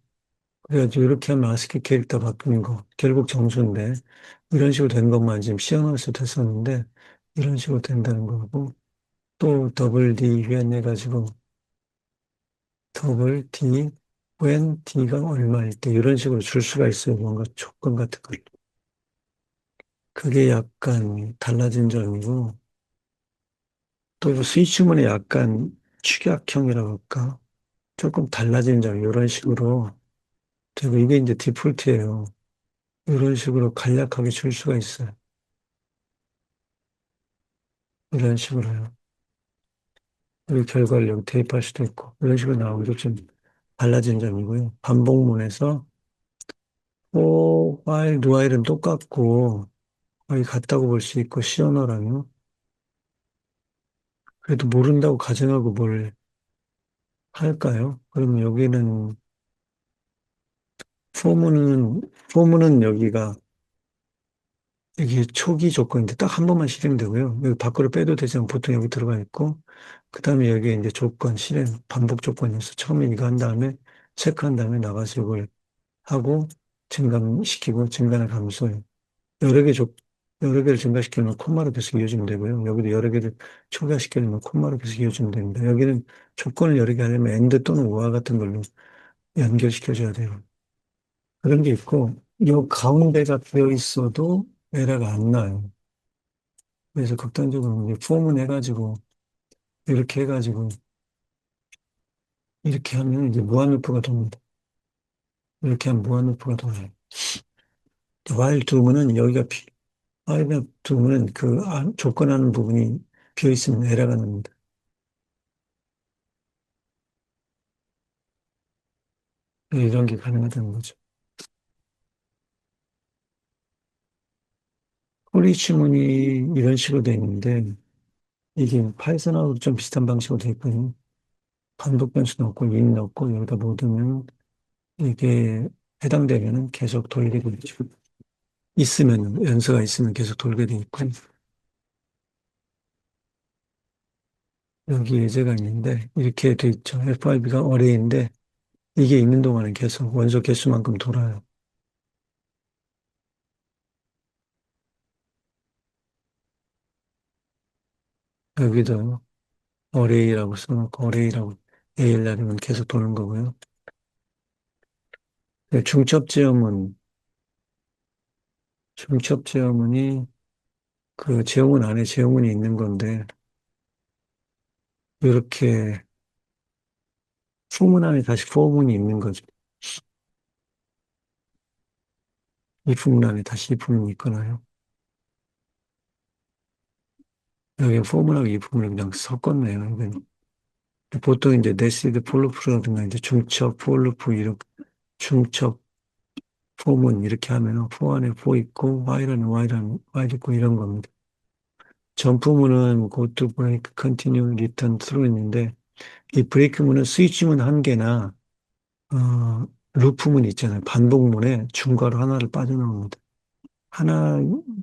그래가지고 이렇게 하면 아스키 캐릭터 바꾸는 거. 결국 정수인데, 이런 식으로 된 것만 지금 시험할 수 됐었는데, 이런 식으로 된다는 거고, 또 더블 D 회원해가지고, 더블 D, when D가 얼마일 때, 이런 식으로 줄 수가 있어요. 뭔가 조건 같은 걸. 그게 약간 달라진 점이고, 또 스위치문에 약간 축약형이라고 할까? 조금 달라진 점, 이런 식으로 되고, 이게 이제 디폴트예요. 이런 식으로 간략하게 줄 수가 있어요. 이런 식으로요. 그리고 결과를 여기 대입할 수도 있고, 이런 식으로 나오기도 좀 달라진 점이고요. 반복문에서 while, while은 똑같고, 거의 같다고 볼 수 있고, 시언어랑요. 그래도 모른다고 가정하고 뭘 할까요? 그러면 여기는, 포문은 여기가, 이게 초기 조건인데 딱 한 번만 실행되고요. 여기 밖으로 빼도 되지만 보통 여기 들어가 있고, 그 다음에 여기에 이제 조건, 실행, 반복 조건이어서 처음에 이거 한 다음에, 체크한 다음에 나가서 이걸 하고, 증감시키고, 증가나 감소해요. 여러 개 조, 여러 개를 증가시키면 콤마로 계속 이어지면 되고요. 여기도 여러 개를 초기화시키려면 콤마로 계속 이어지면 됩니다. 여기는 조건을 여러 개 하려면 AND 또는 OR 같은 걸로 연결시켜줘야 돼요. 그런 게 있고, 이 가운데가 비어 있어도 에러가 안 나요. 그래서 극단적으로 이제 폼은 해가지고, 이렇게 해가지고, 이렇게 하면 이제 무한루프가 돕니다. 이렇게 하면 무한루프가 돌아요. while 두문은 여기가 while 두문은 그 조건하는 부분이 비어 있으면 에러가 납니다. 이런 게 가능하다는 거죠. 꼬리 지문이 이런 식으로 되어 있는데, 이게 파이썬하고 좀 비슷한 방식으로 되어 있거든요. 반복 변수 넣고, 인 넣고, 여기다 뭐 넣으면, 이게 해당되면은 계속 돌게 되죠. 있으면, 연수가 있으면 계속 돌게 돼 있고, 여기 예제가 있는데, 이렇게 돼 있죠. F5가 어레이인데, 이게 있는 동안은 계속 원소 개수만큼 돌아요. 여기도 어레이라고 써놓고, 어레이라고 ALR이면 계속 도는 거고요. 중첩제어문이 그 재용문 안에 재용문이 있는 건데, 이렇게 소문 안에 다시 포문이 있는 거죠. 이 부문 안에 다시 이 부문이 있거나요. 여기 포문하고 이 부문을 그냥 섞었네요. 이건 보통 이제 네시드 폴루프라든가 이제 중첩 폴루프 이렇게 중첩 포문 이렇게 하면은 포 안에 포 있고 와이라는 와이 있고 이런 겁니다. 점프문은 go to break, continue, return, through 있는데 이 브레이크문은 스위치문 한 개나 루프문 있잖아요. 반복문에 중괄호 하나를 빠져나옵니다. 하나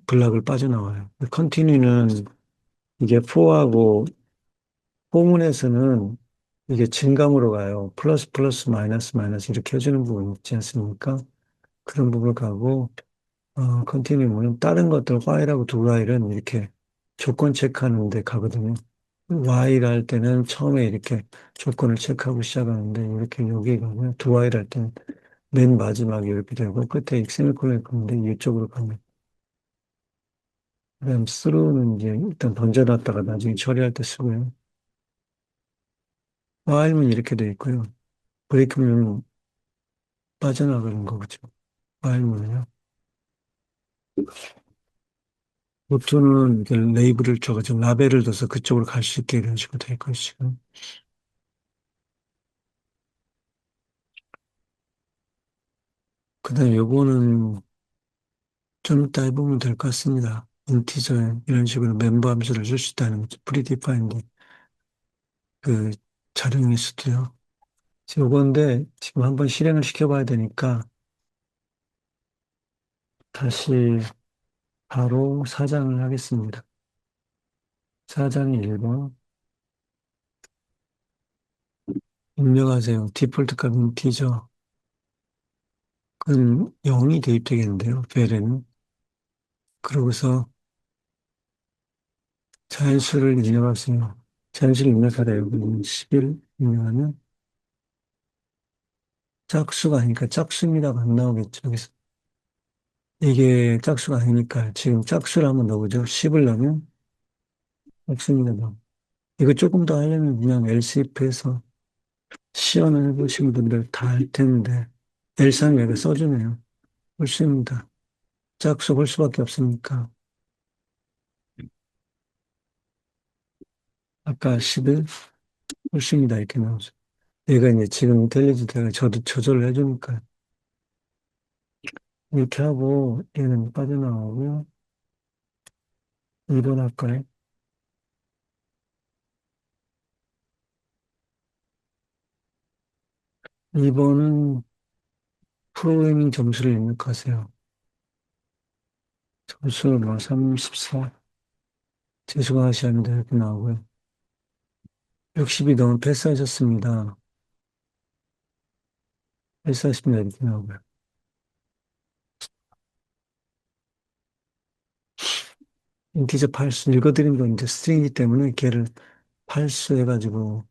블락을 빠져나와요. 컨티뉴는 이게 포하고 포문에서는 이게 증감으로 가요. 플러스 플러스 마이너스 마이너스 이렇게 해주는 부분 있지 않습니까? 그런 부분을 가고 컨티뉴는 다른 것들 while하고 do while은 이렇게 조건 체크하는 데 가거든요. while 할 때는 처음에 이렇게 조건을 체크하고 시작하는데 이렇게 여기 가면 do while 할 때는 맨 마지막에 이렇게 되고 끝에 세미콜론이 있는데 이쪽으로 가면 그다음 through는 이제 일단 던져놨다가 나중에 처리할 때 쓰고요. while은 이렇게 돼 있고요. 브레이크는 빠져나가는 거죠. while은요. 보통은 이렇게 레이블을 줘가지고 라벨을 둬서 그쪽으로 갈 수 있게 이런 식으로 돼 있고 지금. 그다음에 요거는 좀 이따 해보면 될 것 같습니다. 인티저에 이런 식으로 멤버 함수를 줄 수 있다는 거죠. 프리디파인드 그 자료일 수도요. 지금 요건데 지금 한번 실행을 시켜봐야 되니까 다시 바로 사장을 하겠습니다. 사장이 1번 입력하세요. 디폴트 값 인티저. 그럼 0이 대입되겠는데요. 벨에는. 그러고서 자연수를 입력하세요. 자연수를 입력하래요. 그러면 11 입력하면 짝수가 아니니까 짝수입니다가 안 나오겠죠. 그래서 이게 짝수가 아니니까 지금 짝수를 한번 넣어보죠. 10을 넣으면 짝수입니다. 이거 조금 더 하려면 그냥 LCF에서 시연을 해보신 분들 다 할 텐데 L3 여기 써주네요. 홀수입니다. 짝수 홀수밖에 없으니까 아까 11, 훨씬이다 이렇게 나오죠. 얘가 이제 지금 인텔리전트가 저도 조절을 해주니까 이렇게 하고 얘는 빠져나오고 2번 할까요? 2번은 프로그래밍 점수를 입력하세요. 점수 뭐 34, 재수강하시는데 이렇게 나오고요. 60이 너무 패스하셨습니다. 패스하십니다 이렇게 나오고요. 인티저 parse 읽어드린 건 이제 스트링이기 때문에 걔를 parse 해가지고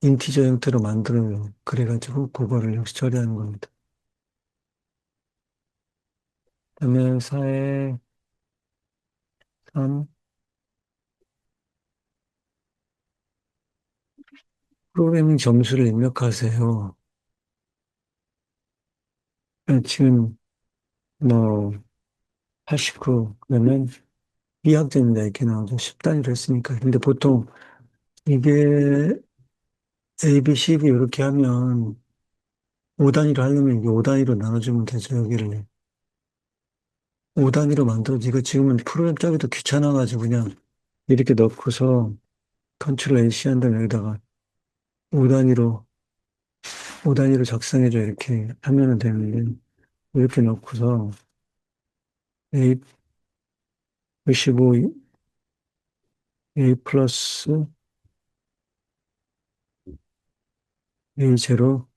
인티저 형태로 만들어요. 그래가지고 그거를 역시 처리하는 겁니다. 그다음에 4에 3, 프로그래밍 점수를 입력하세요. 지금 뭐 89, 그러면 2학점입니다. 이렇게 나오죠. 10단위로 했으니까. 근데 보통 이게 A, B, C, D 이렇게 하면 5단위로 하려면 이게 5단위로 나눠주면 되죠, 여기를. 5단위로 만들어지. 이거 지금은 프로그램 짜기도 귀찮아가지고 그냥 이렇게 넣고서 컨트롤 AC 한 다음에 여기다가 5단위로, 5단위로 작성해줘. 이렇게 하면은 되는데, 이렇게 넣고서 A, 15, A 플러스 A 제로,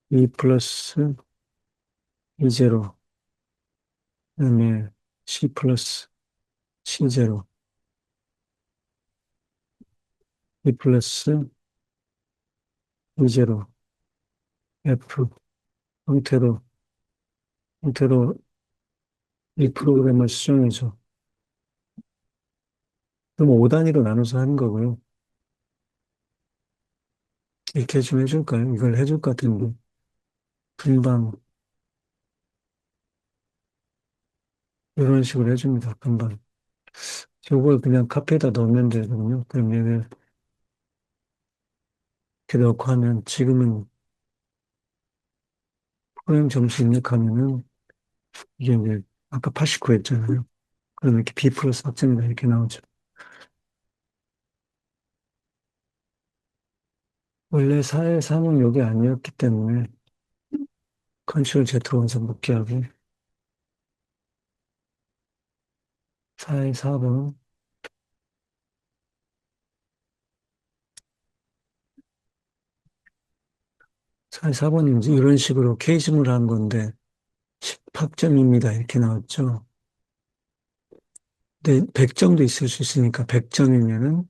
B 플러스 E 제로, 그다음에 C 플러스 C 제로, E 플러스 E 제로, F 형태로, 형태로 이 프로그램을 수정해줘. 그럼 5단위로 나눠서 하는 거고요. 이렇게 좀 해줄까요? 이걸 해줄 것 같은데. 금방, 이런 식으로 해줍니다. 금방. 요걸 그냥 카페에다 넣으면 되거든요. 그럼 얘를 이렇게 넣고 하면 지금은 프로그램 점수 입력하면은 이게 이제 아까 89 했잖아요. 그러면 이렇게 B 플러스 학점이다 이렇게 나오죠. 원래 4의 3은 여기 아니었기 때문에 컨트롤 Z로 완성 복귀하고 4의 4번 4의 4번이 이제 이런 식으로 케이즘을 한 건데 10학점입니다 이렇게 나왔죠. 근데 100점도 있을 수 있으니까 100점이면은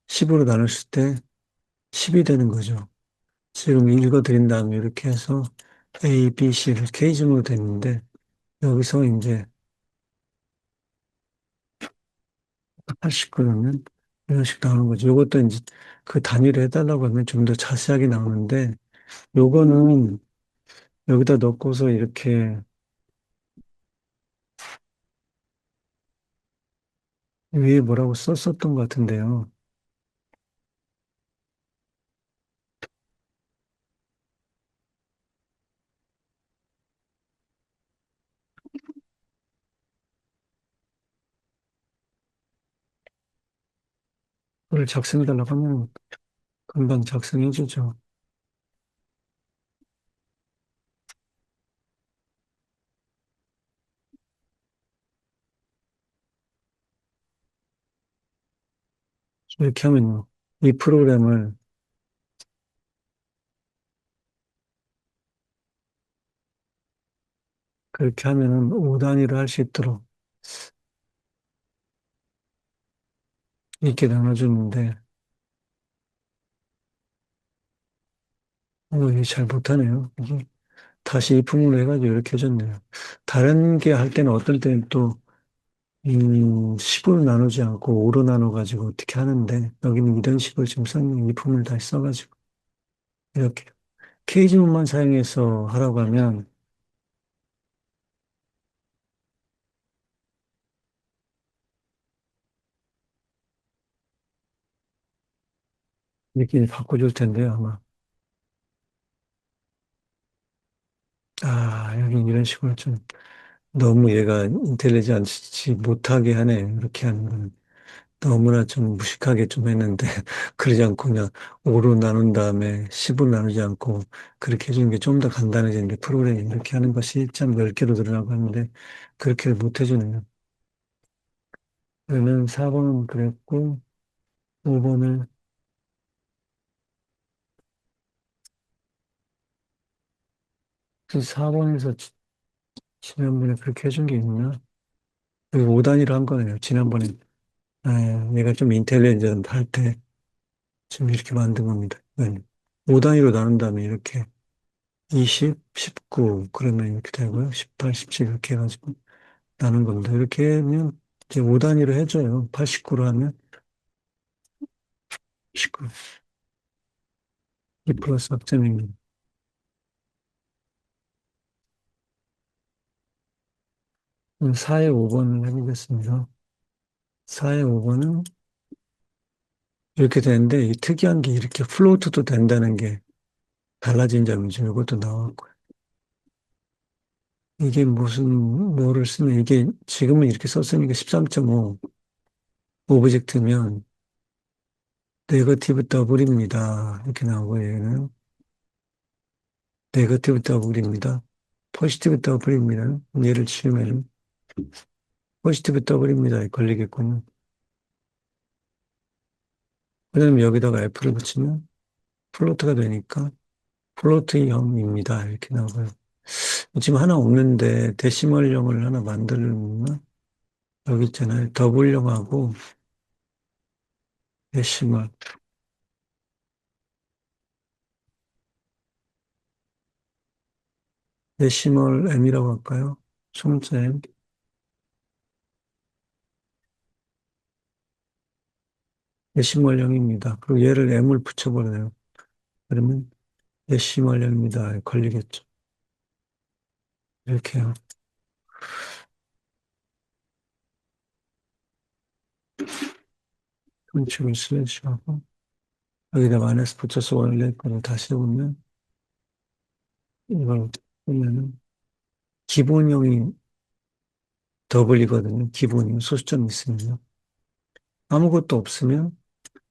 10으로 나눴을 때 10이 되는 거죠. 지금 읽어드린 다음에 이렇게 해서 A, B, C를 케이즘으로 됐는데 여기서 이제 89면 이런 식으로 나오는 거죠. 이것도 이제 그 단위로 해달라고 하면 좀 더 자세하게 나오는데 요거는 여기다 넣고서 이렇게 위에 뭐라고 썼었던 것 같은데요. 그걸 작성해달라고 하면 금방 작성해주죠. 이렇게 하면요. 이 프로그램을 그렇게 하면은 5단위로 할 수 있도록 이렇게 나눠주는데, 이게 잘 못하네요. 이게 다시 입품으로 해가지고 이렇게 해줬네요. 다른 게 할 때는 어떨 때는 또, 10으로 나누지 않고 5로 나눠가지고 어떻게 하는데, 여기는 이런 식으로 지금 써있는 입품을 다시 써가지고, 이렇게. 케이지문만 사용해서 하라고 하면, 이렇게 바꿔줄 텐데요, 아마. 아, 여기 이런 식으로 좀 너무 얘가 인텔리전치 못하게 하네. 이렇게 하는 거는. 너무나 좀 무식하게 좀 했는데, 그러지 않고 그냥 5로 나눈 다음에 10으로 나누지 않고 그렇게 해주는 게 좀 더 간단해지는데, 프로그램이 이렇게 하는 것이 참 10개로 들어가고 하는데, 그렇게 못 해주네요. 그러면 4번은 그랬고, 5번을, 4번에서 지난번에 그렇게 해준 게 있나? 여기 5단위로 한 거네요. 지난번에. 아, 얘가 좀 인텔리전트 할 때 지금 이렇게 만든 겁니다. 네. 5단위로 나눈 다음에 이렇게 20, 19, 그러면 이렇게 되고요. 18, 17 이렇게 해가지고 나눈 겁니다. 이렇게 하면 이제 5단위로 해줘요. 89로 하면 19, 2 플러스 학점입니다. 4의 5번을 해보겠습니다. 4의 5번은 이렇게 되는데, 이 특이한 게 이렇게 플로트도 된다는 게 달라진 점이죠. 이것도 나왔고요. 이게 무슨, 뭐를 쓰면 이게 지금은 이렇게 썼으니까 13.5 오브젝트면 네거티브 더블입니다. 이렇게 나오고 얘는 네거티브 더블입니다. 포지티브 더블입니다. 얘를 치우면 포지티브 더블입니다. 걸리겠군요. 그다음에 여기다가 F를 붙이면 플로트가 되니까 플로트형입니다. 이렇게 나오고요. 지금 하나 없는데 데시멀형을 하나 만들면 여기 있잖아요. 더블형하고 데시멀. 데시멀 M이라고 할까요? 숫자 M. 데시멀형입니다. 그리고 얘를 M을 붙여버려요. 그러면 데시멀형입니다. 걸리겠죠. 이렇게요. 컨트롤 슬래시하고 여기다 마이너스 붙여서 원래 거를 다시 오면 이걸 보면은 기본형이 더블이거든요. 기본형 소수점 있으면요. 아무것도 없으면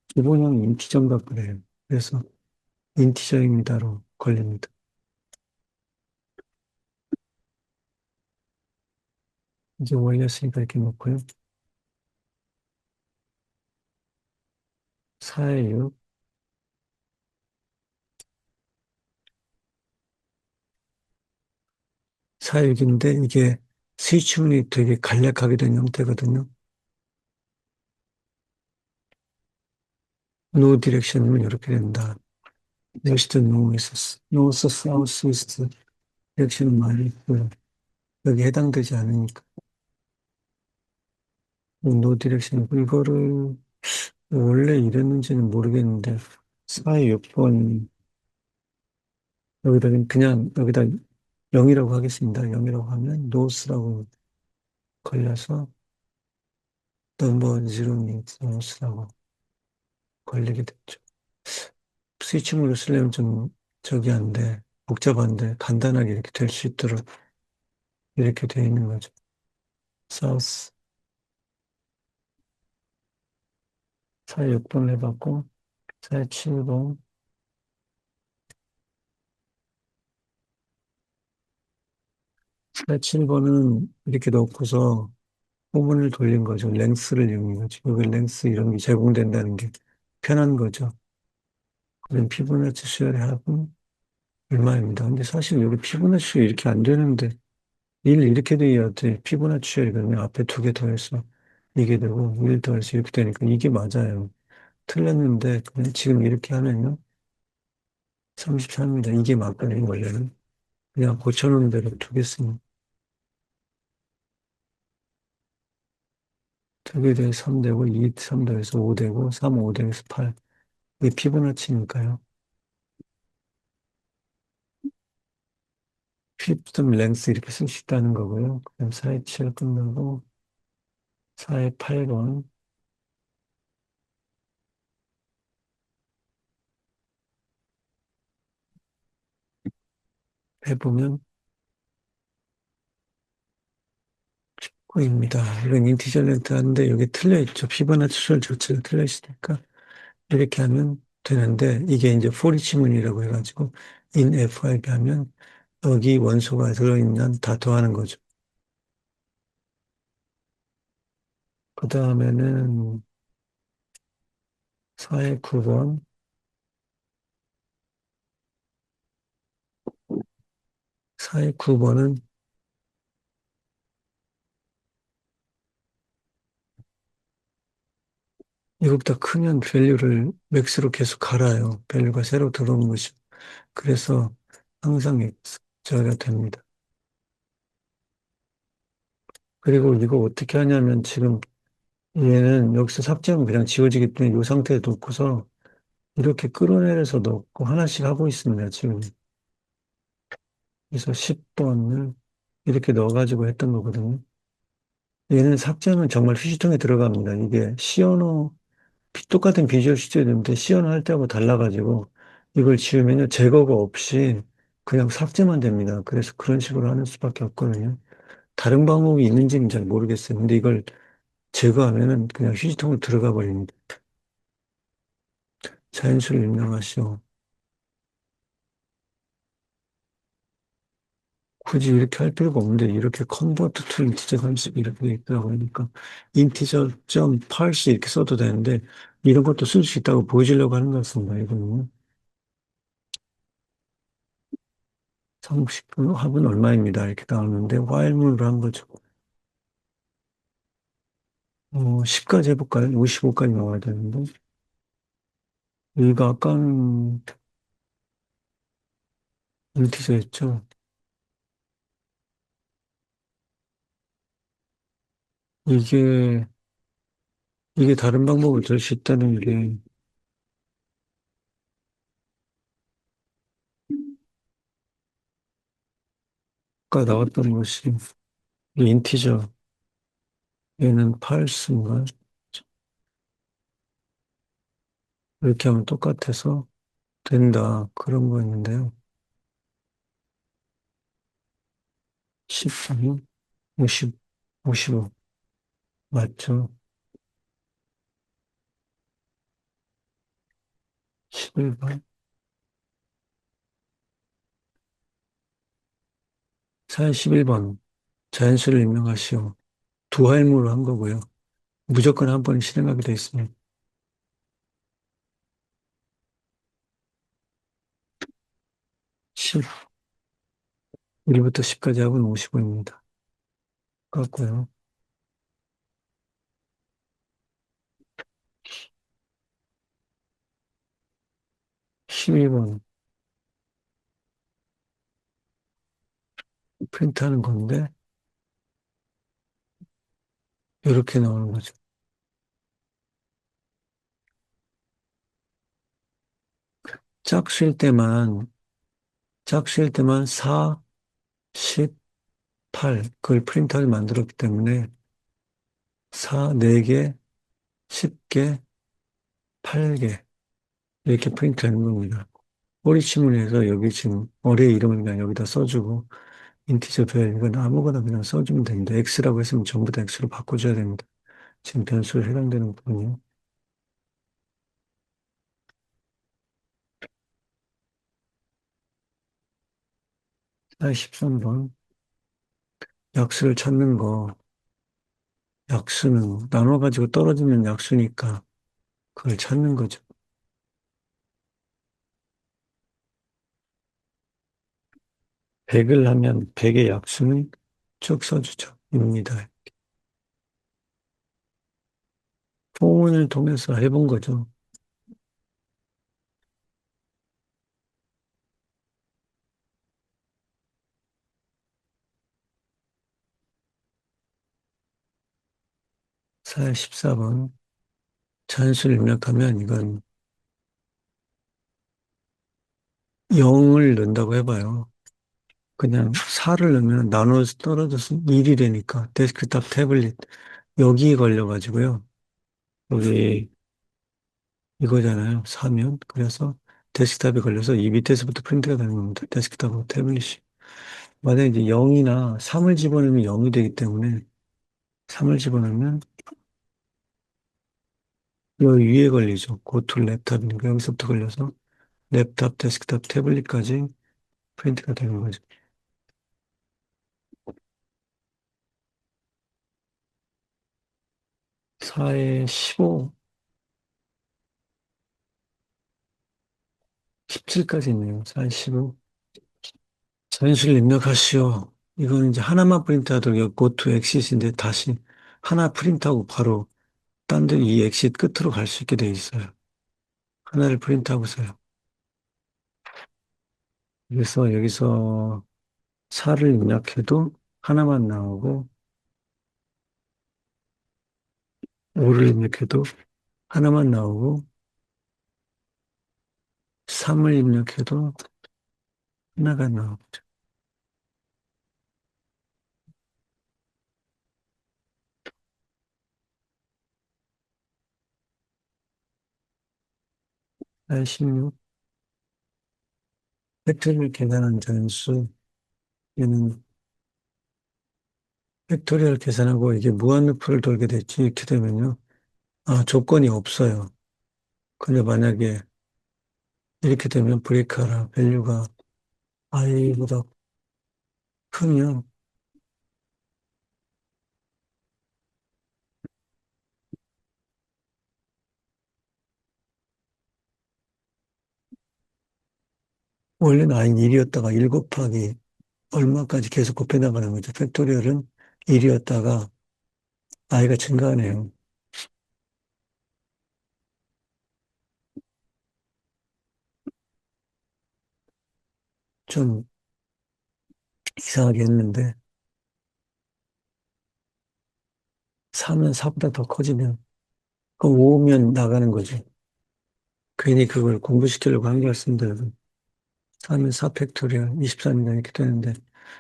기본형이 인티저인가 그래요. 그래서 인티저입니다로 걸립니다. 이제 올렸으니까 이렇게 놓고요. 4의 6, 4의 6인데 이게 스위치문이 되게 간략하게 된 형태거든요. 노 디렉션이면 이렇게 된다. 웨스트, 노, 이스트, 노스, 사우스, 이스트 디렉션은 많이 있고요. 여기 해당되지 않으니까 노 디렉션 이거를 원래 이랬는지는 모르겠는데 4의 6번 여기다 그냥 여기다 0이라고 하겠습니다. 0이라고 하면 노스라고 걸려서 넘버 지로니 노스라고 걸리게 됐죠. 스위치물로 쓰려면 좀 저기 한데 복잡한데 간단하게 이렇게 될 수 있도록 이렇게 되어 있는 거죠. 사우스 4의 6번 해봤고 4의 7번 4의 7번은 이렇게 넣고서 호문을 돌린 거죠. 랭스를 이용한 거죠. 여기 랭스 이런 게 제공된다는 게 편한 거죠. 그럼 피보나치 수열의 합은 얼마입니다. 근데 사실 여기 피보나치가 이렇게 안 되는데 1 이렇게 돼야 돼. 피보나치 수열이 그러면 앞에 두 개 더해서 이게 되고 1 더해서 이렇게 되니까 이게 맞아요. 틀렸는데 그냥 지금 이렇게 하면요. 33입니다. 이게 맞거든요. 원래는. 그냥 고쳐놓은 대로 두겠습니다. 두 개 더해서 3 되고 2, 3 더해서 5 되고 3, 5 더해서 8. 이게 피보나치니까요. 핍점 랭스 이렇게 쓸 수 있다는 거고요. 그다음 4의 7 끝나고 4의 8번 해보면 9입니다. 이건 인티저 렌트 하는데 여기 틀려 있죠. 피보나치 조치가 틀려 있으니까 이렇게 하면 되는데 이게 이제 포리 지문이라고 해가지고 in FIB 하면 여기 원소가 들어있는 다 더하는 거죠. 그 다음에는 4의 9번, 4의 9번은 이것보다 크면 밸류를 맥스로 계속 갈아요. 밸류가 새로 들어오는 것이. 그래서 항상 X가 됩니다. 그리고 이거 어떻게 하냐면 지금 얘는 여기서 삭제하면 그냥 지워지기 때문에 이 상태에 놓고서 이렇게 끌어내려서 넣고 하나씩 하고 있습니다, 지금. 그래서 10번을 이렇게 넣어가지고 했던 거거든요. 얘는 삭제하면 정말 휴지통에 들어갑니다. 이게 시언어, 똑같은 비주얼 스튜디오인데 시연을 할 때하고 달라가지고 이걸 지우면요 제거가 없이 그냥 삭제만 됩니다. 그래서 그런 식으로 하는 수밖에 없거든요. 다른 방법이 있는지는 잘 모르겠어요. 근데 이걸 제거하면은 그냥 휴지통으로 들어가 버립니다. 자연수를 임명하시오. 굳이 이렇게 할 필요가 없는데 이렇게 컨버트 투 인티저 30 이렇게 돼 있더라고 그러니까 인티저 점 parse 이렇게 써도 되는데 이런 것도 쓸 수 있다고 보여주려고 하는 것 같습니다. 이거는 30분 합은 얼마입니다. 이렇게 나오는데 while문으로 한 거죠. 10까지 해볼까요? 55까지 나와야 되는데. 여기가 아까는 인티저였죠. 이게, 이게 다른 방법을 들 수 있다는 게, 아까 나왔던 것이, 이 인티저, 얘는 팔스인가? 이렇게 하면 똑같아서 된다. 그런 거였는데요. 10, 50, 55. 맞죠? 11번. 41번. 자연수를 임명하시오. 두 할무로 한 거고요. 무조건 한 번 실행하게 돼 있습니다. 10, 1부터 10까지 하고는 55입니다. 같고요. 12번 프린트하는 건데 이렇게 나오는 거죠. 짝수일 때만 4, 18 그걸 프린트하게 만들었기 때문에 4, 4개, 10개, 8개 이렇게 프린트하는 겁니다. 꼬리 치문에서 여기 지금 어뢰 이름을 그냥 여기다 써주고 인티저 별 이건 아무거나 그냥 써주면 됩니다. X라고 했으면 전부 다 X로 바꿔줘야 됩니다. 지금 변수에 해당되는 부분이요. 43번 약수를 찾는 거 약수는 나눠가지고 떨어지면 약수니까 그걸 찾는 거죠. 100을 하면 100의 약수는 쭉 써주죠. 입니다. 포문을 통해서 해본 거죠. 14번. 자연수를 입력하면 이건 0을 넣는다고 해봐요. 그냥 4를 넣으면 나눠서 떨어져서 1이 되니까 데스크탑 태블릿 여기에 걸려가지고요. 여기 이거잖아요. 사면. 그래서 데스크탑에 걸려서 이 밑에서부터 프린트가 되는 겁니다. 데스크탑하고 태블릿이. 만약에 이제 0이나 3을 집어넣으면 0이 되기 때문에 3을 집어넣으면 요 위에 걸리죠. 고투 랩탑이니까 여기서부터 걸려서 랩탑, 데스크탑, 태블릿까지 프린트가 되는 거죠. 4에 15, 17까지 있네요. 4에 15. 전실 입력하시오. 이거는 이제 하나만 프린트하도록 고투 엑싯인데 다시 하나 프린트하고 바로 딴 데 이 엑싯 끝으로 갈 수 있게 돼 있어요. 하나를 프린트하고서요. 그래서 여기서 4를 입력해도 하나만 나오고 5를 입력해도 하나만 나오고 3을 입력해도 하나가 나오고 86 팩토리를 계산한 전수 얘는 팩토리얼 계산하고 이게 무한루프를 돌게 됐지 이렇게 되면요. 아, 조건이 없어요. 근데 만약에 이렇게 되면 브레이크하라 밸류가 i보다 크면 원래는 i 1이었다가 1 곱하기 얼마까지 계속 곱해 나가는 거죠. 팩토리얼은 1이었다가 i가 증가하네요. 좀 이상하게 했는데 4면 4보다 더 커지면 그 5면 나가는 거죠. 괜히 그걸 공부시키려고 한 것 같습니다. 여러분. 4면 4 팩토리얼 24니까 이렇게 되는데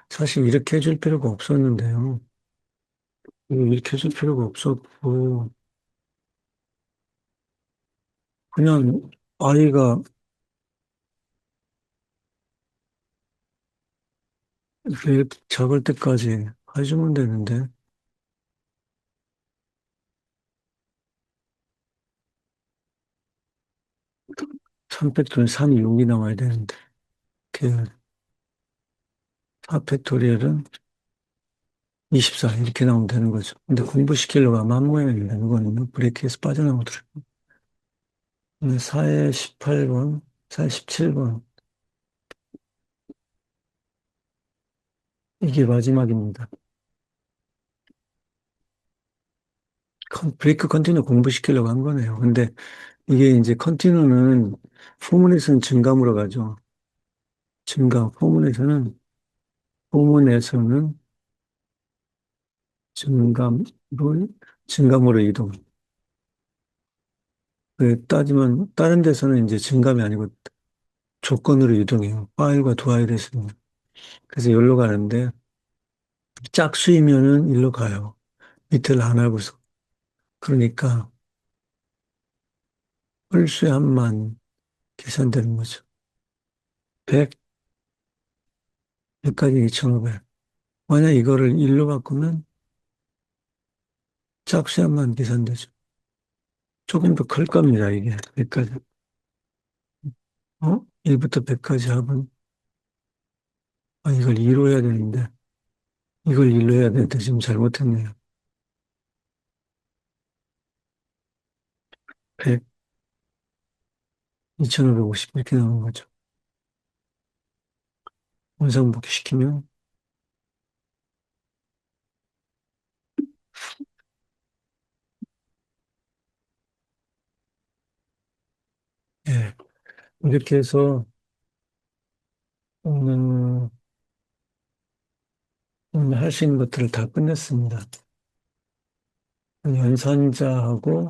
사실 이렇게 해줄 필요가 없었는데요. 이렇게 해줄 필요가 없었고 그냥 i가 이렇게 작을 때까지 해주면 되는데 3팩토리얼 3이 6이 나와야 되는데 그 4팩토리얼은 24 이렇게 나오면 되는 거죠. 근데 공부시키려고 아마 한 모양입니다. 이거는 브레이크에서 빠져나오더라고요. 4에 18번, 4에 17번 이게 마지막입니다. 브레이크 컨티뉴 공부시키려고 한 거네요. 근데 이게 이제 컨티뉴는 포문에서는 증감으로 가죠. 증감, 포문에서는 증감으로, 증감으로 이동. 따지면, 다른 데서는 이제 증감이 아니고 조건으로 이동해요. 파일과 두 파일에서는. 그래서 여기로 가는데, 짝수이면은 일로 가요. 밑을 안 하고서. 그러니까, 홀수의 합만 계산되는 거죠. 100, 100까지 2500. 만약 이거를 일로 바꾸면 짝수의 합만 계산되죠. 조금 더 클 겁니다, 이게. 100까지. 1부터 100까지 합은, 이걸 2로 해야 되는데, 이걸 1로 해야 되는데, 지금 잘못했네요. 100, 2550 이렇게 나오는 거죠. 원상복귀 시키면, 예. 이렇게 해서 오늘, 오늘 할 수 있는 것들을 다 끝냈습니다. 연산자하고,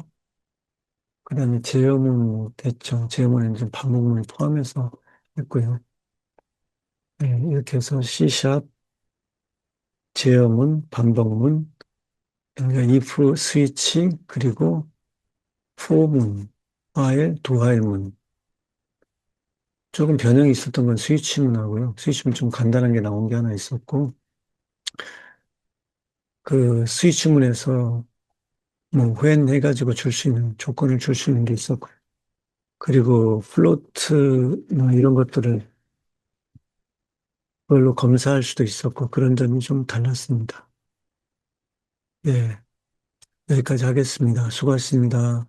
그 다음에 제어문 대청, 제어문에는 좀 반복문을 포함해서 했고요. 예, 이렇게 해서 C샵, 제어문, 반복문, 그러니까 if 스위치, 그리고 포문, 화일, 두화일문. 조금 변형이 있었던 건 스위치문하고요. 스위치문 좀 간단한 게 나온 게 하나 있었고, 그 스위치문에서 뭐 회원해가지고 줄 수 있는, 조건을 줄 수 있는 게 있었고, 그리고 플로트 뭐 이런 것들을 그걸로 검사할 수도 있었고, 그런 점이 좀 달랐습니다. 예, 여기까지 하겠습니다. 수고하셨습니다.